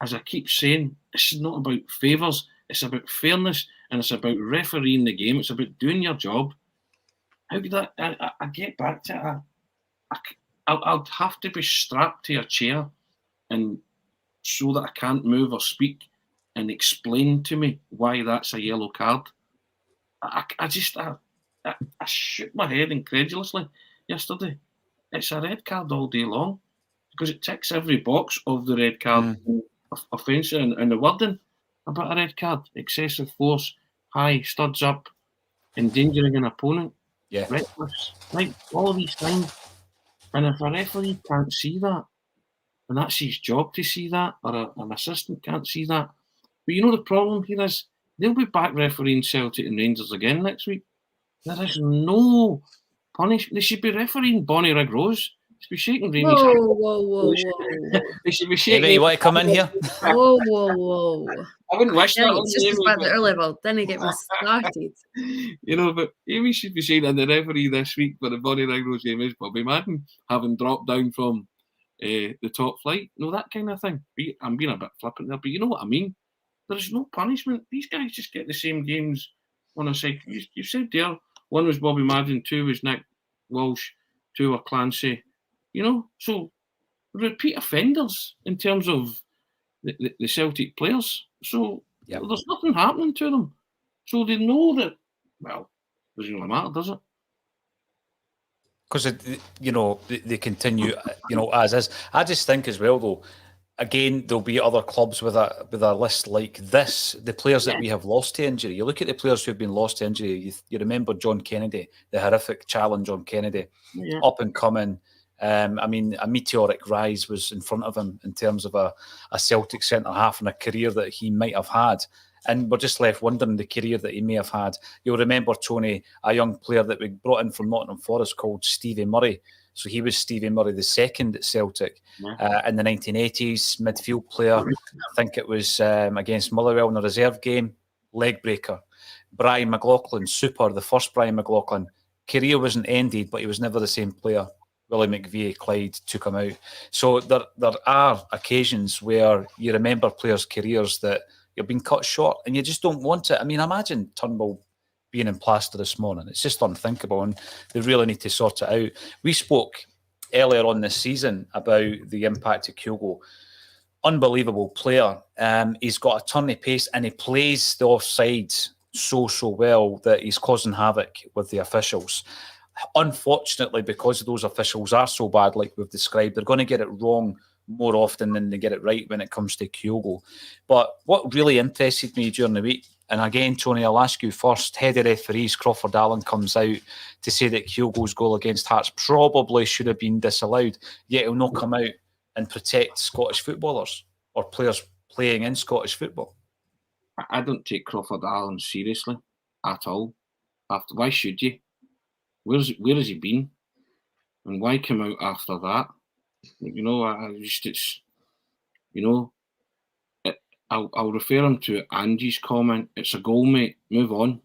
as I keep saying, this is not about favours, it's about fairness, and it's about refereeing the game, it's about doing your job. How could I get back to it? I'd have to be strapped to a chair and so that I can't move or speak and explain to me why that's a yellow card. I shook my head incredulously yesterday. It's a red card all day long because it ticks every box of the red card offence and the wording about a red card. Excessive force, high, studs up, endangering an opponent, reckless, like all of these things. And if a referee can't see that, and that's his job to see that, or an assistant can't see that. But you know the problem here is they'll be back refereeing Celtic and Rangers again next week. There is no punishment. They should be refereeing Bonnie Rig Rose. They should be shaking Ramie's hand. Whoa. They should be shaking. Amy, you want to come in here? Whoa. I wouldn't wish that on Just as Amy, bad but, at our level. Didn't get me started. you know, but Amy should be saying, and the referee this week for the Bonnie Rig Rose game is Bobby Madden, having dropped down from the top flight. You know, that kind of thing. I'm being a bit flippant there, but you know what I mean. There's no punishment. These guys just get the same games on a side. You said there, one was Bobby Madden, two was Nick Walsh, two were Clancy. You know, so repeat offenders in terms of the Celtic players. So there's nothing happening to them. So they know that, well, it doesn't really matter, does it? Because, you know, they continue, you know, as is. I just think as well, though, again, there'll be other clubs with a list like this. The players that we have lost to injury. You look at the players who've been lost to injury. You remember John Kennedy, the horrific challenge on Kennedy, up and coming. I mean, a meteoric rise was in front of him in terms of a Celtic centre half and a career that he might have had. And we're just left wondering the career that he may have had. You'll remember, Tony, a young player that we brought in from Nottingham Forest called Stevie Murray. So he was Stevie Murray the second at Celtic in the 1980s, midfield player. I think it was against Motherwell in a reserve game, leg breaker. Brian McLaughlin, super, the first Brian McLaughlin. Career wasn't ended, but he was never the same player. Willie McVie, Clyde took him out. So there are occasions where you remember players' careers that you've been cut short and you just don't want it. I mean, imagine Turnbull being in plaster this morning. It's just unthinkable, and they really need to sort it out. We spoke earlier on this season about the impact of Kyogo. Unbelievable player. He's got a turn of pace and he plays the offsides so well that he's causing havoc with the officials. Unfortunately, because those officials are so bad, like we've described, they're going to get it wrong more often than they get it right when it comes to Kyogo. But what really interested me during the week, and again, Tony, I'll ask you first, head of referees Crawford Allen comes out to say that Kyogo's goal against Hearts probably should have been disallowed, yet he'll not come out and protect Scottish footballers or players playing in Scottish football. I don't take Crawford Allen seriously at all. Why should you? Where has he been? And why come out after that? You know, I'll refer him to Ange's comment. It's a goal, mate. Move on.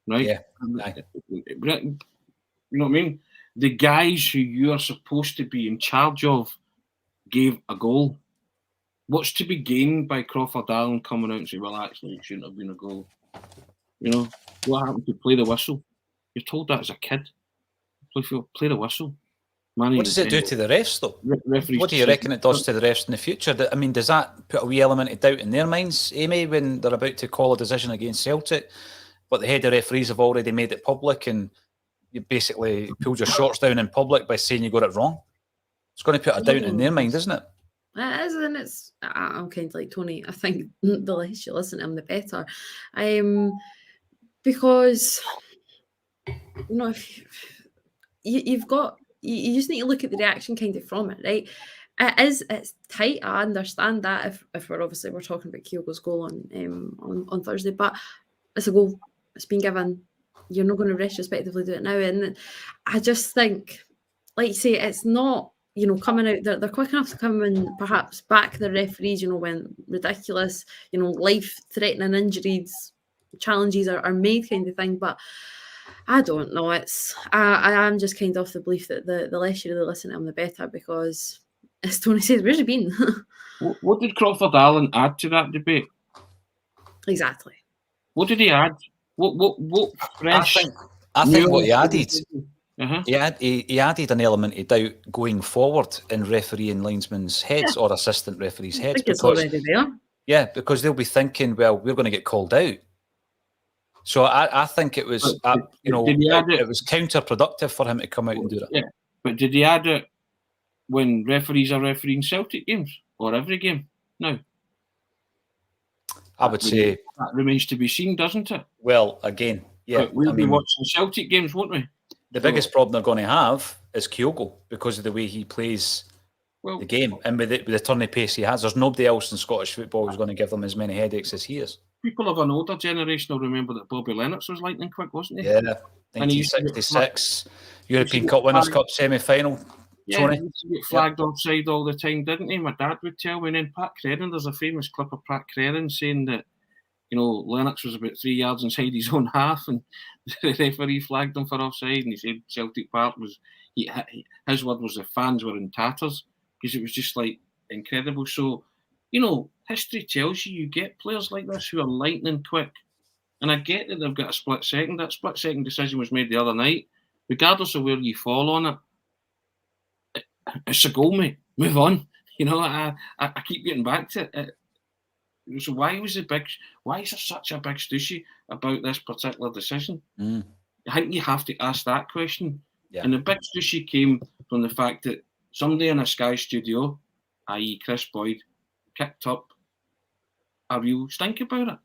Right? Yeah. You know what I mean? The guys who you are supposed to be in charge of gave a goal. What's to be gained by Crawford Allen coming out and saying, well, actually, it shouldn't have been a goal? You know, what happened to play the whistle? You're told that as a kid. Play the whistle. What does it do to the refs, though? What do you reckon it does to the refs in the future? I mean, does that put a wee element of doubt in their minds, Amy, when they're about to call a decision against Celtic, but the head of referees have already made it public and you basically pulled your shorts down in public by saying you got it wrong? It's going to put a doubt in their mind, isn't it? It is, and I'm kind of like Tony. I think the less you listen to him, the better. Because you know, if you've got, you just need to look at the reaction kind of from it, right? It's tight. I understand that if we're talking about Kyogo's goal on Thursday, but it's a goal. It's been given. You're not going to retrospectively do it now, and I just think, like you say, it's not. You know, coming out, they're quick enough to come and perhaps back the referees, you know, when ridiculous, you know, life-threatening injuries, challenges are made kind of thing. But I don't know. I am just kind of the belief that the less you really listen to him, the better, because as Tony says, where's he been? What did Crawford Allen add to that debate? Exactly. What did he add? What fresh? I think what he added... Uh-huh. He added an element of doubt going forward in referee and linesmen's heads or assistant referees' heads. I think it's already there. Yeah, because they'll be thinking, well, we're going to get called out. So I think it was, it was counterproductive for him to come out and do that. Yeah, but did he add it when referees are refereeing Celtic games or every game? No. I would say that remains to be seen, doesn't it? Well, again, yeah. But we'll be watching Celtic games, won't we? The biggest problem they're going to have is Kyogo because of the way he plays the game, and with the turn of pace he has. There's nobody else in Scottish football who's going to give them as many headaches as he is. People of an older generation will remember that Bobby Lennox was lightning quick, wasn't he? Yeah, 1966 European Cup Winners' Cup semi-final. Yeah, Tony? he used to get flagged offside all the time, didn't he? My dad would tell me. And then Pat Creran, there's a famous clip of Pat Creran saying that, Lennox was about 3 yards inside his own half, and the referee flagged him for offside, and he said Celtic Park was, his word was the fans were in tatters, because it was just like incredible. So, history tells you get players like this who are lightning quick. And I get that they've got a split second. That split second decision was made the other night. Regardless of where you fall on it, it's a goal, mate. Move on. I keep getting back to it. So why is there such a big stushy about this particular decision? I think you have to ask that question. Yeah. And the big stushy came from the fact that somebody in a Sky studio, i.e. Chris Boyd, kicked up a real stink about it.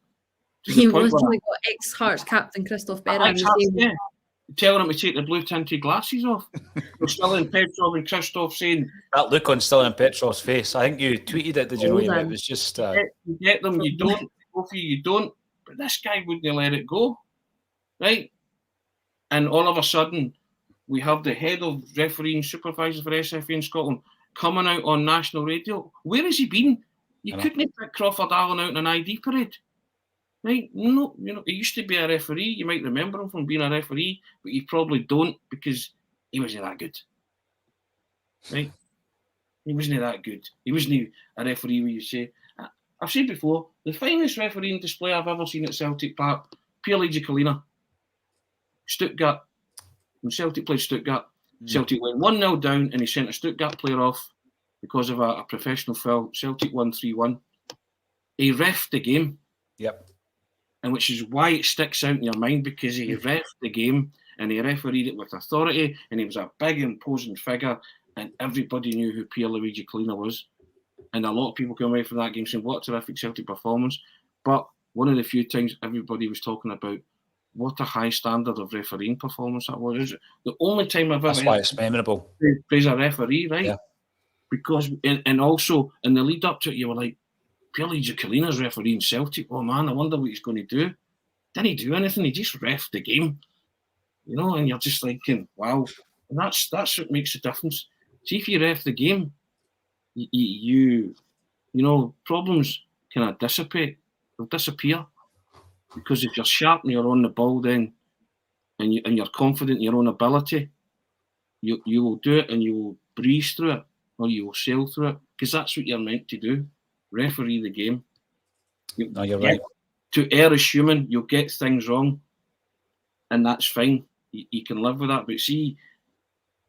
He literally got ex-Hearts captain Christoph Berra. Yeah. Telling him to take the blue tinted glasses off. We're still in Petrov and Christoph saying that look on still in Petrov's face. I think you tweeted it, did you know? It was just you get them, you don't. Go for you don't. But this guy wouldn't let it go, right? And all of a sudden, we have the head of refereeing supervisor for SFA in Scotland coming out on national radio. Where has he been? You couldn't have put Crawford Allen out in an ID parade. Right? No, he used to be a referee. You might remember him from being a referee, but you probably don't because he wasn't that good. Right? He wasn't that good. He wasn't a referee where you say, I've said before, the finest refereeing display I've ever seen at Celtic Park, Pierre Giacolina. Stuttgart. When Celtic played Stuttgart, Celtic went 1-0 down and he sent a Stuttgart player off because of a professional foul. Celtic won 3-1. He reffed the game. Yep. And which is why it sticks out in your mind, because he reffed the game and he refereed it with authority, and he was a big imposing figure, and everybody knew who Pierre Giacolina was. And a lot of people came away from that game saying, what a terrific Celtic performance. But one of the few times everybody was talking about what a high standard of refereeing performance that was. The only time I've ever That's why it's memorable. Praise a referee, right? Yeah. Because, and also in the lead up to it, you were like, Pierre Giacolina's refereeing Celtic. Oh man, I wonder what he's going to do. Didn't he do anything? He just reffed the game, and you're just thinking, wow. And that's what makes the difference. See, if you ref the game, you problems kind of dissipate. They'll disappear, because if you're sharp and you're on the ball, then and you're confident in your own ability, you will do it and you will breeze through it, or you will sail through it, because that's what you're meant to do. Referee the game. No, you're right. To err is human. You'll get things wrong, and that's fine. You can live with that. But see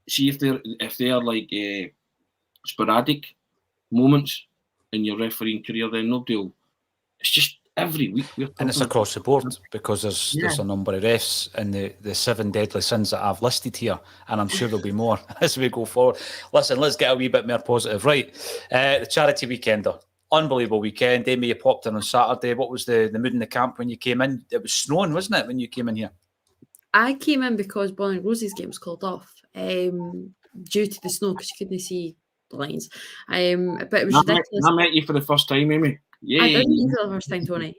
if they're like sporadic moments in your refereeing career, then nobody will. It's just every week and it's across the board, because there's a number of refs in the 7 deadly sins that I've listed here, and I'm sure there'll be more as we go forward. Listen, let's get a wee bit more positive. Right, the charity weekender. Unbelievable weekend. Amy, you popped in on Saturday. What was the mood in the camp when you came in? It was snowing, wasn't it, when you came in here? I came in because Bonnie Rosie's game was called off due to the snow, because you couldn't see the lines. But it was ridiculous. I met you for the first time, Amy. Yeah, I didn't meet you for the first time, Tony.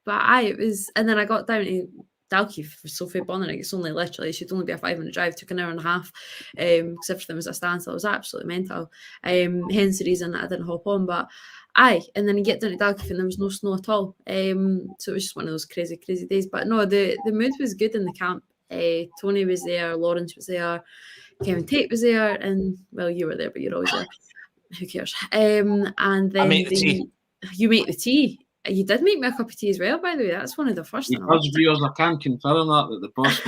But it was, and then I got down to Dalkeith for Sophie Bonner. It's only literally, she'd only be a 5-minute drive, took an hour and a half, because everything was a standstill. It was absolutely mental. Hence the reason that I didn't hop on. But and then you get down to Dalkeith and there was no snow at all. So it was just one of those crazy, crazy days. But no, the mood was good in the camp. Tony was there, Lawrence was there, Kevin Tate was there, and well, you were there, but you're always there. Who cares? And then you make the tea. You did make me a cup of tea as well, by the way. That's one of the first things. Because viewers, I can confirm that the boss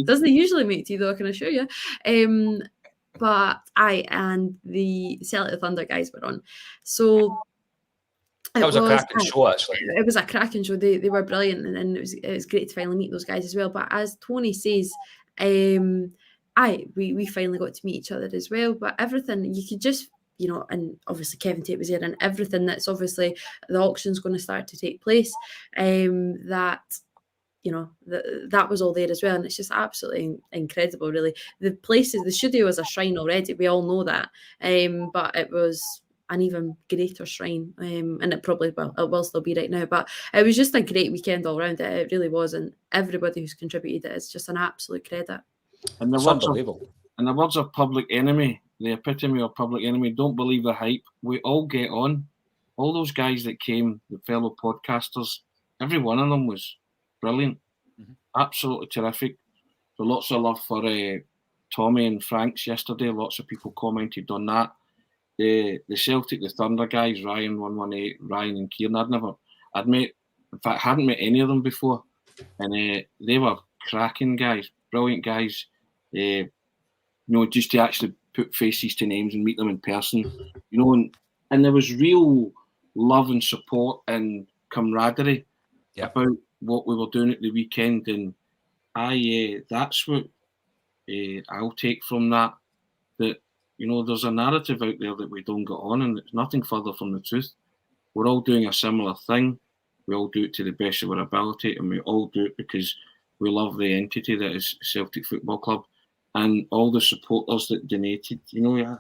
doesn't usually make tea, though, I can assure you. But and the Celtic Thunder guys were on. So that was a cracking show, actually. It was a cracking show. They were brilliant, and it was great to finally meet those guys as well. But as Tony says, we finally got to meet each other as well. But everything, you could just, and obviously Kevin Tate was there, and everything that's obviously the auction's going to start to take place, that that was all there as well, and it's just absolutely incredible, really. The studio is a shrine already, we all know that, but it was an even greater shrine, and it will still be right now, but it was just a great weekend all around. It really was, and everybody who's contributed it is just an absolute credit. And It's unbelievable. In the words of Public Enemy, the epitome of Public Enemy, don't believe the hype. We all get on. All those guys that came, the fellow podcasters, every one of them was brilliant. Absolutely terrific. So lots of love for Tommy and Franks yesterday. Lots of people commented on that. The Celtic, the Thunder guys, Ryan 118, Ryan and Kieran, hadn't met any of them before. And they were cracking guys, brilliant guys. Just to actually put faces to names and meet them in person, and there was real love and support and camaraderie about what we were doing at the weekend, and that's what I'll take from that. That there's a narrative out there that we don't get on, and it's nothing further from the truth. We're all doing a similar thing. We all do it to the best of our ability, and we all do it because we love the entity that is Celtic Football Club. And all the supporters that donated, I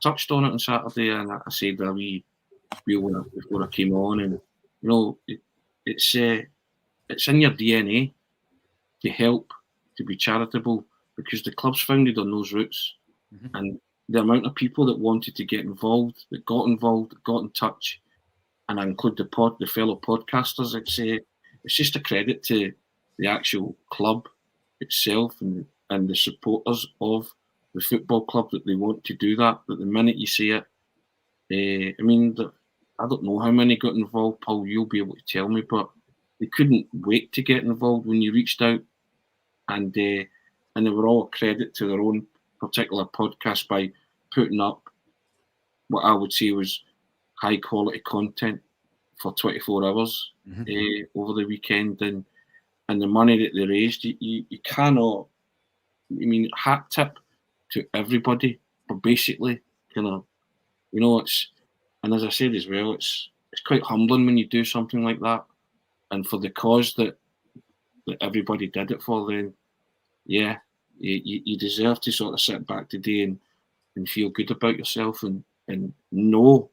touched on it on Saturday, and I said a wee spiel before I came on, and it's in your DNA to help, to be charitable, because the club's founded on those roots, and the amount of people that wanted to get involved, that got in touch, and I include the fellow podcasters. It's just a credit to the actual club itself and the supporters of the football club that they want to do that. That the minute you see it, I don't know how many got involved, Paul, you'll be able to tell me, but they couldn't wait to get involved when you reached out, and they were all a credit to their own particular podcast by putting up what I would say was high quality content for 24 hours over the weekend, and the money that they raised, you cannot. Hat tip to everybody, but basically, it's, and as I said as well, it's quite humbling when you do something like that, and for the cause that everybody did it for. Then, you deserve to sort of sit back today and feel good about yourself, and know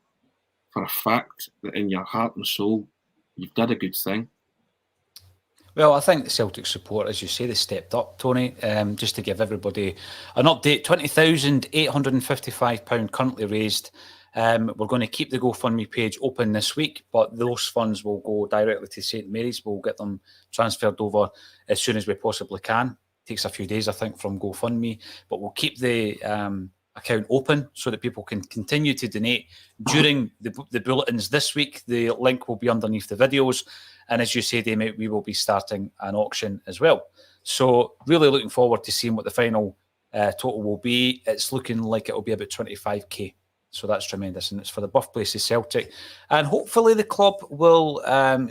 for a fact that in your heart and soul you've done a good thing. Well, I think the Celtic support, as you say, they stepped up, Tony. Just to give everybody an update, £20,855 currently raised. We're going to keep the GoFundMe page open this week, but those funds will go directly to St Mary's. We'll get them transferred over as soon as we possibly can. It takes a few days, I think, from GoFundMe, but we'll keep the account open so that people can continue to donate during the bulletins this week. The link will be underneath the videos. And as you say, Damien, we will be starting an auction as well. So really looking forward to seeing what the final total will be. It's looking like it will be about 25k. So that's tremendous. And it's for the birthplace of Celtic. And hopefully the club will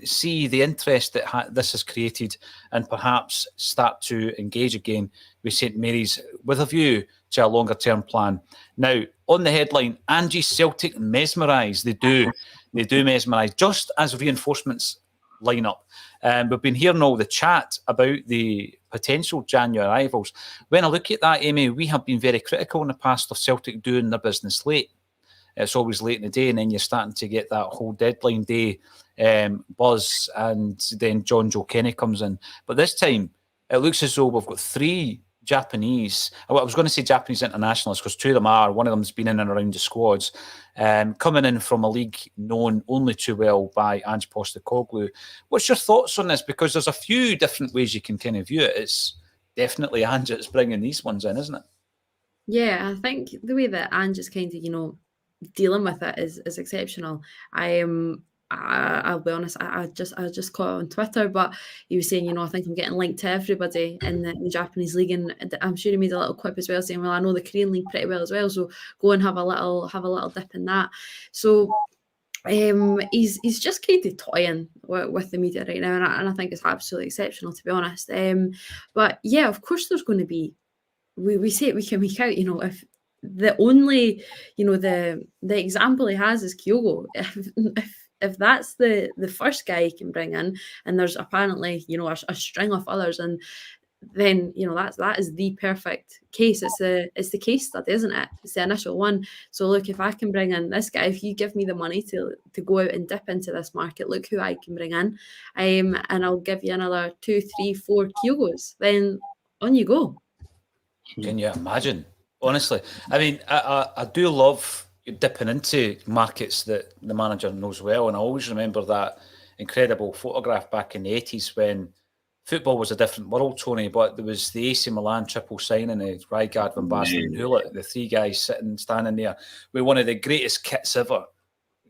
see the interest that this has created and perhaps start to engage again with St Mary's with a view to a longer term plan. Now, on the headline, Ange Celtic mesmerise. They do mesmerise, just as reinforcements line up. We've been hearing all the chat about the potential January arrivals. When I look at that, Amy, we have been very critical in the past of Celtic doing their business late. It's always late in the day, and then you're starting to get that whole deadline day buzz, and then John Joe Kenny comes in. But this time, it looks as though we've got three Japanese, I was going to say Japanese internationals, because two of them are, one of them's been in and around the squads, coming in from a league known only too well by Ange Postecoglou. What's your thoughts on this? Because there's a few different ways you can kind of view it. It's definitely Ange that's bringing these ones in, isn't it? Yeah, I think the way that Ange is kind of, dealing with it is exceptional. I'll be honest, I just caught it on Twitter, but he was saying, I think I'm getting linked to everybody in the Japanese league, and I'm sure he made a little quip as well saying, well, I know the Korean league pretty well as well, so go and have a little dip in that. So he's just kind of toying with the media right now, and I think it's absolutely exceptional, to be honest. But yeah, of course there's going to be, we say it week in, week out, if the only, the example he has is Kyogo. If if that's the first guy he can bring in, and there's apparently, you know, a string of others, and then, you know, that is the perfect case. It's the case study, isn't it? It's the initial one. So look, if I can bring in this guy, if you give me the money to go out and dip into this market, look who I can bring in, and I'll give you another 2, 3, 4 Kyogos, then on you go. Can you imagine? Honestly, I mean, I do love dipping into markets that the manager knows well, and I always remember that incredible photograph back in the 80s when football was a different world, Tony, but there was the AC Milan triple signing of Rijkaard, Van Basten and Hullet, the three guys standing there with one of the greatest kits ever,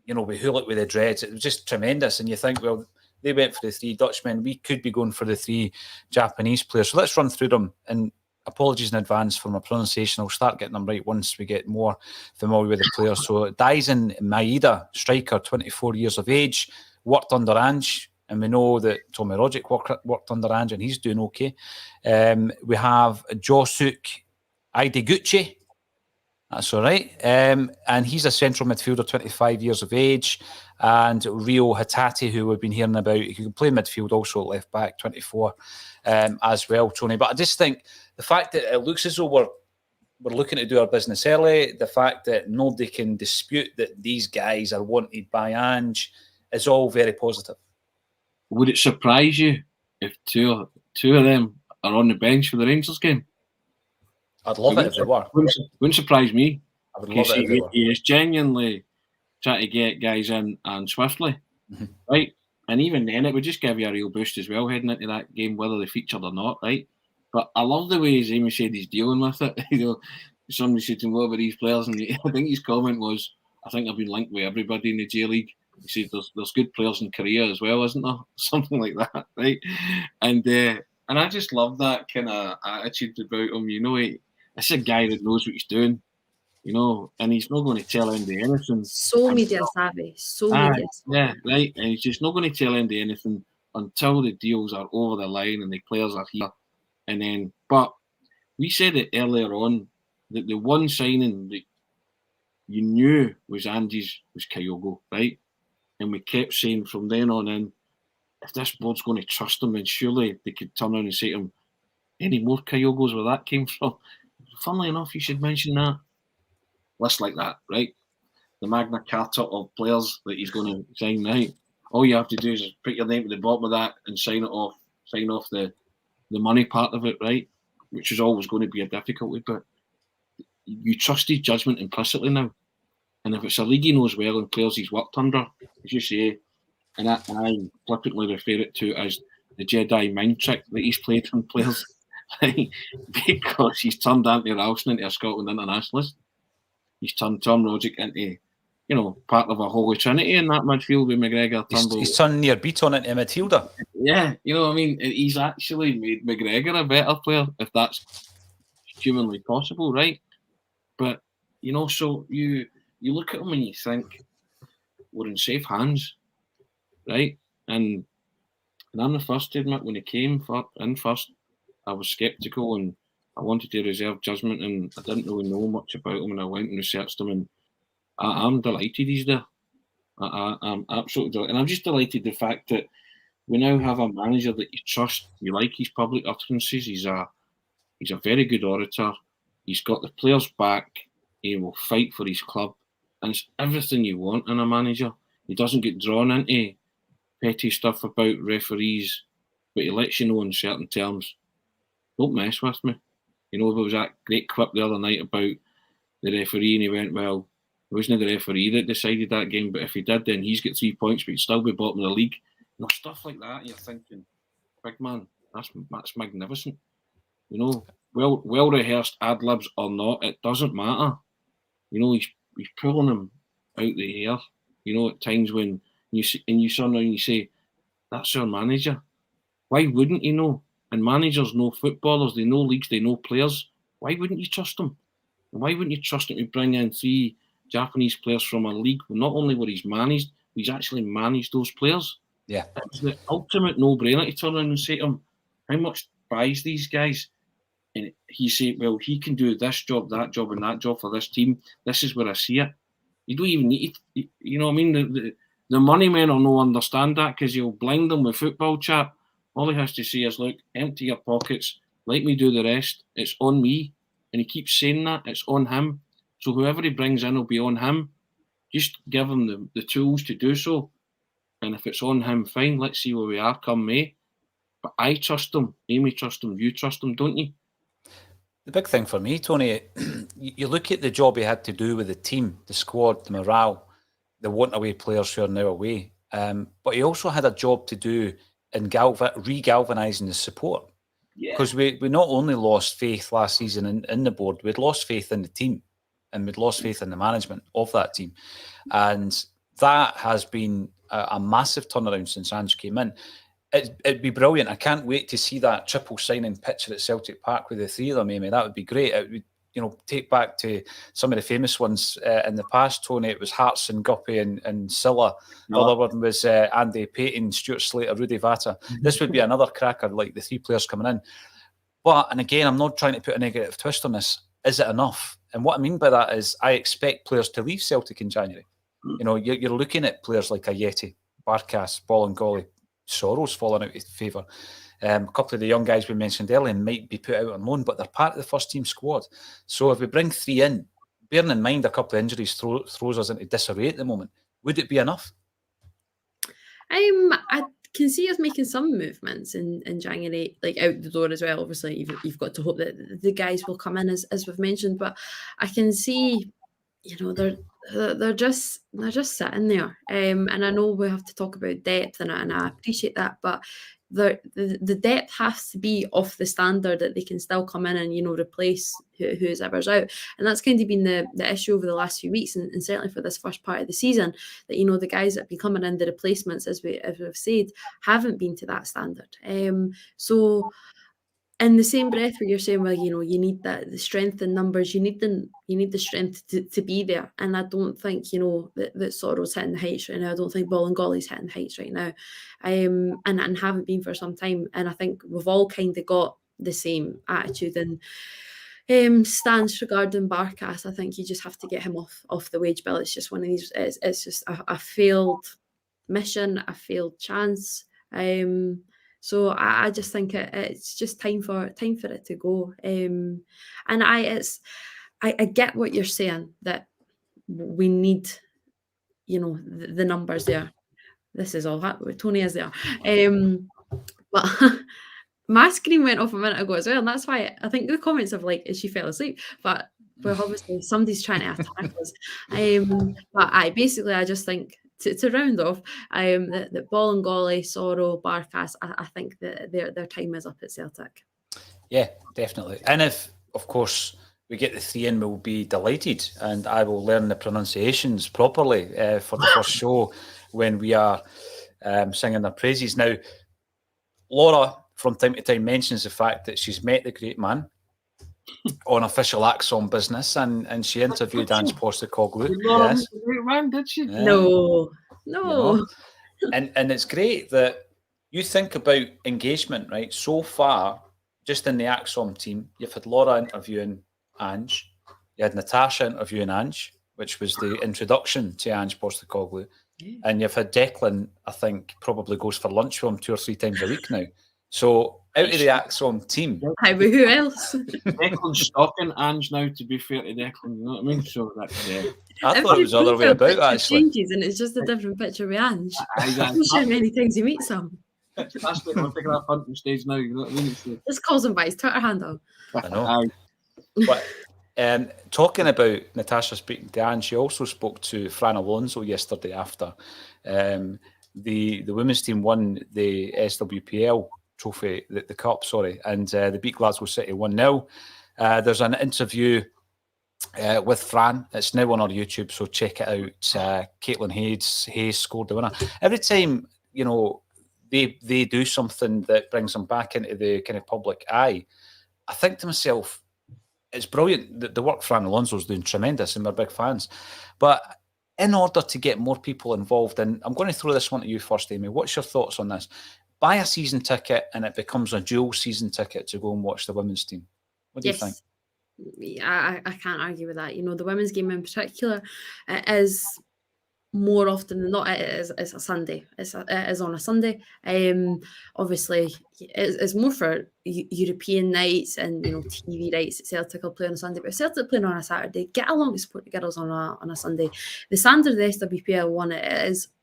you know, with Hullet with the dreads. It was just tremendous. And you think, well, they went for the 3 Dutchmen. We could be going for the 3 Japanese players. So let's run through them. And apologies in advance for my pronunciation. I'll start getting them right once we get more familiar with the players. So Daisen Maeda, striker, 24 years of age, worked under Ange. And we know that Tommy Rogic worked under Ange and he's doing okay. We have Josuke Ideguchi. That's all right. And he's a central midfielder, 25 years of age. And Rio Hatate, who we've been hearing about, he can play midfield, also left back, 24 as well, Tony. But I just think the fact that it looks as though we're looking to do our business early, the fact that nobody can dispute that these guys are wanted by Ange is all very positive. Would it surprise you if two of them are on the bench for the Rangers game? I'd love it if they were. Wouldn't surprise me. I would love it if they were. He is genuinely trying to get guys in and swiftly, right? And even then, it would just give you a real boost as well heading into that game, whether they featured or not, right? But I love the way, as Amy said, he's dealing with it. You know, somebody said to him, "What about these players?" And I think his comment was, "I think I've been linked with everybody in the J League." He said, "There's good players in Korea as well, isn't there?" Something like that, right? And I just love that kind of attitude about him. You know, it's a guy that knows what he's doing. You know, and he's not going to tell anybody anything. So media savvy, media savvy. Yeah, right. And he's just not going to tell anybody anything until the deals are over the line and the players are here. And then, but we said it earlier on that the one signing that you knew was Ange's was Kyogo, right? And we kept saying from then on in, if this board's going to trust him, then surely they could turn around and say to him, any more Kyogos where that came from? Funnily enough, you should mention that. List like that, right? The Magna Carta of players that he's going to sign now. All you have to do is put your name at the bottom of that and sign off the money part of it, right? Which is always going to be a difficulty, but you trust his judgment implicitly now. And if it's a league he knows well and players he's worked under, as you say, and I flippantly refer it to as the Jedi mind trick that he's played on players, right? Because he's turned Anthony Ralston into a Scotland internationalist. He's turned Tom Rogic into, you know, part of a holy trinity in that midfield with McGregor. He's turned Near Beaton into a midfielder. Yeah, you know what I mean? He's actually made McGregor a better player, if that's humanly possible, right? But, you know, so you look at him and you think, we're in safe hands, right? And I'm the first to admit, when he came in first, I was sceptical and I wanted to reserve judgment, and I didn't really know much about him, and I went and researched him, and I'm delighted he's there. I'm absolutely delighted. And I'm just delighted the fact that we now have a manager that you trust, you like his public utterances, he's a very good orator, he's got the players back, he will fight for his club, and it's everything you want in a manager. He doesn't get drawn into petty stuff about referees, but he lets you know in certain terms, don't mess with me. You know, there was that great quip the other night about the referee, and he went, well, it wasn't the referee that decided that game, but if he did, then he's got 3 points, but he'd still be bottom of the league. You know, stuff like that, you're thinking, big man, that's magnificent. You know, well rehearsed ad libs or not, it doesn't matter. You know, he's pulling them out the air. You know, at times when you see, and you turn around and you say, that's our manager. Why wouldn't you know? And managers know footballers, they know leagues, they know players. Why wouldn't you trust them? And why wouldn't you trust him to bring in 3 Japanese players from a league not only where he's managed, he's actually managed those players? Yeah. It's the ultimate no-brainer to turn around and say to him, how much buys these guys? And he say, well, he can do this job, that job, and that job for this team. This is where I see it. You don't even need it. You know what I mean? The money men will no understand that because he'll blind them with football chat. All he has to say is, look, empty your pockets, let me do the rest. It's on me. And he keeps saying that. It's on him. So whoever he brings in will be on him. Just give him the tools to do so. And if it's on him, fine. Let's see where we are come May. But I trust him. Amy trusts him. You trust him, don't you? The big thing for me, Tony, you look at the job he had to do with the team, the squad, the morale, the want away players who are now away. But he also had a job to do in re-galvanising the support. Because we not only lost faith last season in the board, we'd lost faith in the team and we'd lost faith in the management of that team. And that has been a massive turnaround since Ange came in. It'd be brilliant. I can't wait to see that triple signing picture at Celtic Park with the three of them, Amy. That would be great. It would, take back to some of the famous ones in the past, Tony. It was Hearts and Guppy and Silla. The other one was Andy Payton, Stuart Slater, Rudy Vata. This would be another cracker, like the three players coming in. But, and again, I'm not trying to put a negative twist on this. Is it enough? And what I mean by that is I expect players to leave Celtic in January. You're looking at players like Ayeti, Barkas, Bolingoli, Soros falling out of favour. A couple of the young guys we mentioned earlier might be put out on loan, but they're part of the first team squad. So if we bring three in, bearing in mind a couple of injuries throws us into disarray at the moment, would it be enough? I can see us making some movements in January, like out the door as well. Obviously, you've got to hope that the guys will come in as we've mentioned, but I can see, they're just sitting there. And I know we have to talk about depth, and I appreciate that, but the depth has to be of the standard that they can still come in and replace who's ever's out. And that's kind of been the issue over the last few weeks, and certainly for this first part of the season, that the guys that have been coming in, the replacements, as we've said, haven't been to that standard. So in the same breath where you're saying, well, you need the strength in numbers, you need the strength to be there. And I don't think, that Sorrow's hitting the heights right now. I don't think Bolingoli's hitting the heights right now. And haven't been for some time. And I think we've all kind of got the same attitude and stance regarding Barkas. I think you just have to get him off the wage bill. It's just one of these, it's just a failed mission, a failed chance. So I just think it's just time for it to go. And I get what you're saying, that we need, the numbers there. This is all Tony is there. But my screen went off a minute ago as well, and that's why I think the comments of she fell asleep. But obviously somebody's trying to attack us. But basically I just think, to round off, that Bolingoli, Sorrow, Barkas, I think that their time is up at Celtic. Yeah, definitely. And if, of course, we get the three in, we'll be delighted, and I will learn the pronunciations properly for the first show when we are singing their praises. Now, Laura, from time to time, mentions the fact that she's met the great man on official ACSOM business, and she interviewed Ange Postecoglou. Yes. Great man, did she? Yeah. No. And it's great that you think about engagement, right? So far, just in the ACSOM team, you've had Laura interviewing Ange, you had Natasha interviewing Ange, which was the introduction to Ange Postecoglou, and you've had Declan, I think, probably goes for lunch with him 2 or 3 times a week now. So out of the ACSOM team, but who else? Declan's stalking Ange now, to be fair to Declan, you know what I mean? So that's I thought it was the other way about, actually. Changes, and it's just a different picture with Ange. I'm sure many times he meets him. That's what we're taking that hunting stage now, you know what I mean? Just calls him by his Twitter handle. I know. But talking about Natasha speaking to Ange, she also spoke to Fran Alonso yesterday after the women's team won the SWPL trophy, the cup, sorry, and they beat Glasgow City 1-0. There's an interview with Fran. It's now on our YouTube, so check it out. Caitlin Hayes scored the winner. Every time, they do something that brings them back into the kind of public eye, I think to myself, it's brilliant. The work Fran Alonso's doing tremendous, and we're big fans. But in order to get more people involved, and I'm going to throw this one to you first, Amy. What's your thoughts on this? Buy a season ticket, and it becomes a dual season ticket to go and watch the women's team. What do you think? I can't argue with that. The women's game in particular is more often than not, it's a Sunday. It is on a Sunday. Obviously, it's more for European nights and TV nights that Celtic will play on a Sunday. But if Celtic playing on a Saturday, get along to support the girls on a Sunday. The standard of the SWPL one, it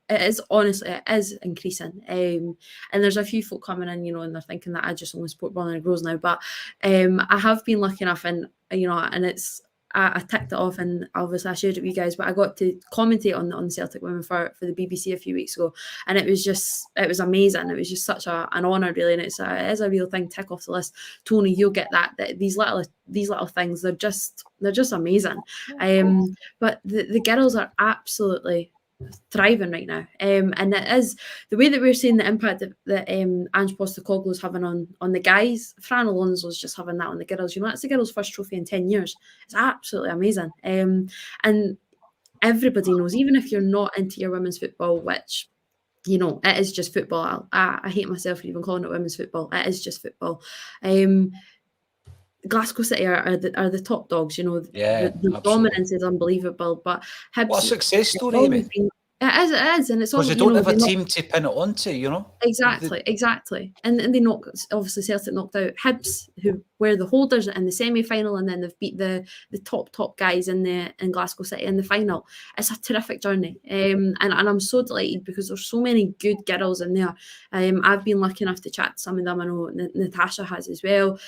is honestly, it is increasing. And there's a few folk coming in, and they're thinking that I just only support Burling and Groves now. But I have been lucky enough, and and it's. I ticked it off, and obviously I shared it with you guys, but I got to commentate on the Celtic women for the BBC a few weeks ago, and it was amazing. It was just such an honour, really, and it is a real thing. Tick off the list, Tony. You'll get that these little things, they're just amazing. But the girls are absolutely thriving right now, and it is the way that we're seeing the impact that Ange Postecoglou is having on the guys. Fran Alonso's just having that on the girls. That's the girls' first trophy in 10 years. It's absolutely amazing, and everybody knows, even if you're not into your women's football, which it is just football. I hate myself for even calling it women's football. It is just football. Glasgow City are the top dogs, the dominance is unbelievable. But Hibs, what a success story, Amy. It is, and it's because all you don't have a team to pin it onto, Exactly, and they obviously Celtic knocked out Hibs, who were the holders in the semi-final, and then they've beat the top guys in Glasgow City in the final. It's a terrific journey, and I'm so delighted because there's so many good girls in there. I've been lucky enough to chat to some of them. I know Natasha has as well.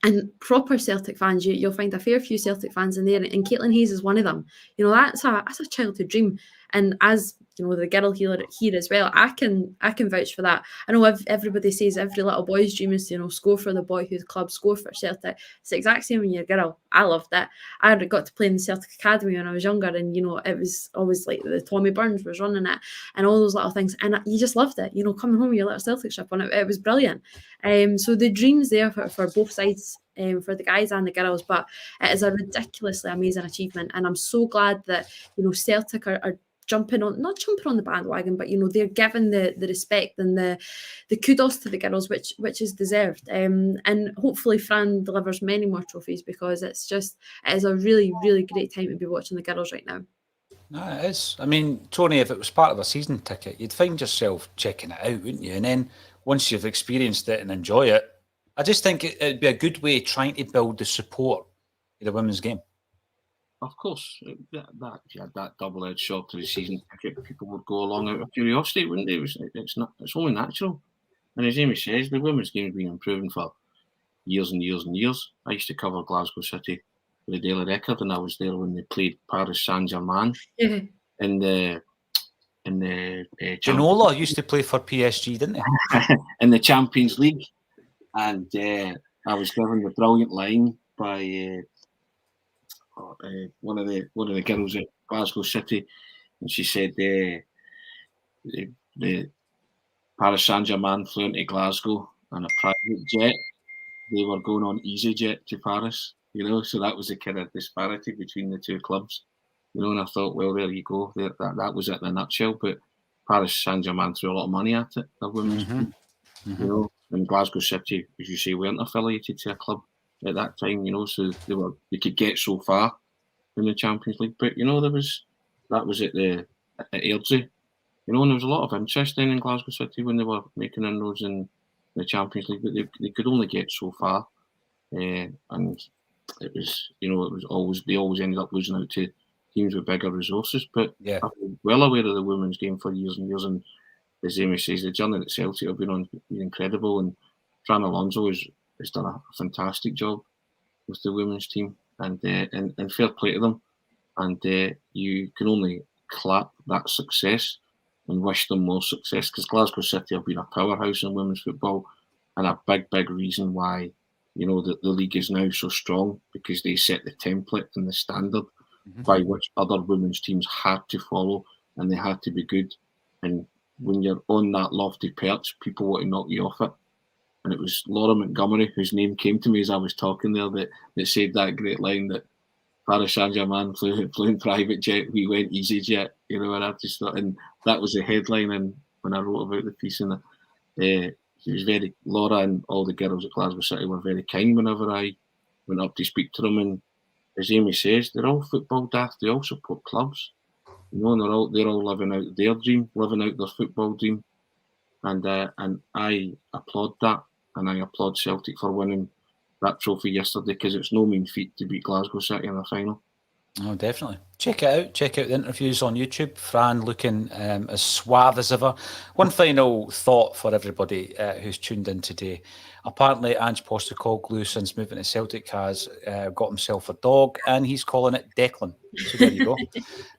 And proper Celtic fans, you'll find a fair few Celtic fans in there, and Caitlin Hayes is one of them. That's a childhood dream, and as the girl here as well, I can vouch for that. I know everybody says every little boy's dream is to score for the boyhood club, score for Celtic. It's the exact same when you're a girl. I loved it. I got to play in the Celtic Academy when I was younger, and it was always like the Tommy Burns was running it and all those little things, and you just loved it. Coming home with your little Celtic ship on it, it was brilliant. So the dream's there for both sides. For the guys and the girls, but it is a ridiculously amazing achievement, and I'm so glad that Celtic are not jumping on the bandwagon, but they're giving the respect and the kudos to the girls, which is deserved. And hopefully Fran delivers many more trophies, because it is a really, really great time to be watching the girls right now. No, it is. I mean, Tony, if it was part of a season ticket, you'd find yourself checking it out, wouldn't you? And then once you've experienced it and enjoy it, I just think it'd be a good way trying to build the support of the women's game. Of course, that double-edged sword to the season ticket, people would go along out of curiosity, wouldn't they? It's only natural. And as Amy says, the women's game has been improving for years and years and years. I used to cover Glasgow City for the Daily Record, and I was there when they played Paris Saint-Germain in the Ginola used to play for PSG, didn't he? in the Champions League. And I was given the brilliant line by one of the girls at Glasgow City, and she said the Paris Saint-Germain flew into Glasgow on a private jet. They were going on EasyJet to Paris, so that was the kind of disparity between the two clubs, and I thought, well, there you go, that was it in a nutshell. But Paris Saint-Germain threw a lot of money at it, the women's team, and Glasgow City, as you say, weren't affiliated to a club at that time, so they could get so far in the Champions League. But that was at Airdrie, and there was a lot of interest in Glasgow City when they were making inroads in the Champions League, but they could only get so far, and it was always, they always ended up losing out to teams with bigger resources. But I'm well aware of the women's game for years and years, and as Amy says, the journey that Celtic have been on is incredible, and Fran Alonso has done a fantastic job with the women's team, and fair play to them. And you can only clap that success and wish them more success, because Glasgow City have been a powerhouse in women's football, and a big reason why the league is now so strong, because they set the template and the standard by which other women's teams had to follow, and they had to be good. And when you're on that lofty perch, people want to knock you off it. And it was Laura Montgomery, whose name came to me as I was talking there, that said that great line that Paris Saint-Germain flew in private jet, we went EasyJet, and I just thought, and that was the headline. And when I wrote about the piece, and she was Laura and all the girls at Glasgow City were very kind whenever I went up to speak to them. And as Amy says, they're all football daft, they all support clubs. they're all living out their dream, living out their football dream, and I applaud that, and I applaud Celtic for winning that trophy yesterday, because it's no mean feat to beat Glasgow City in the final. Oh, definitely. Check it out. Check out the interviews on YouTube. Fran looking as suave as ever. One final thought for everybody who's tuned in today. Apparently, Ange Postecoglou, since moving to Celtic, has got himself a dog, and he's calling it Declan. So there you go.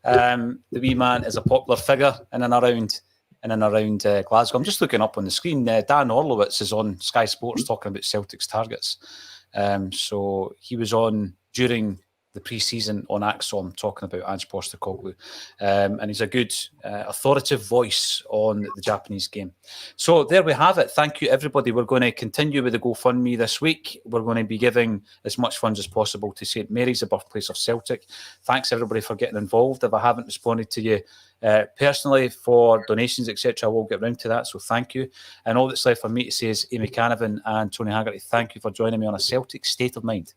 The wee man is a popular figure in and around Glasgow. I'm just looking up on the screen. Dan Orlowitz is on Sky Sports talking about Celtic's targets. So he was on during the pre-season on ACSOM talking about Ange Postecoglou, and he's a good authoritative voice on the Japanese game. So there we have it. Thank you, everybody. We're going to continue with the GoFundMe this week. We're going to be giving as much funds as possible to St Mary's, the birthplace of Celtic. Thanks, everybody, for getting involved. If I haven't responded to you personally for donations, etc., I will get round to that, so thank you. And all that's left for me to say is Amy Canavan and Tony Haggerty, thank you for joining me on A Celtic State of Mind.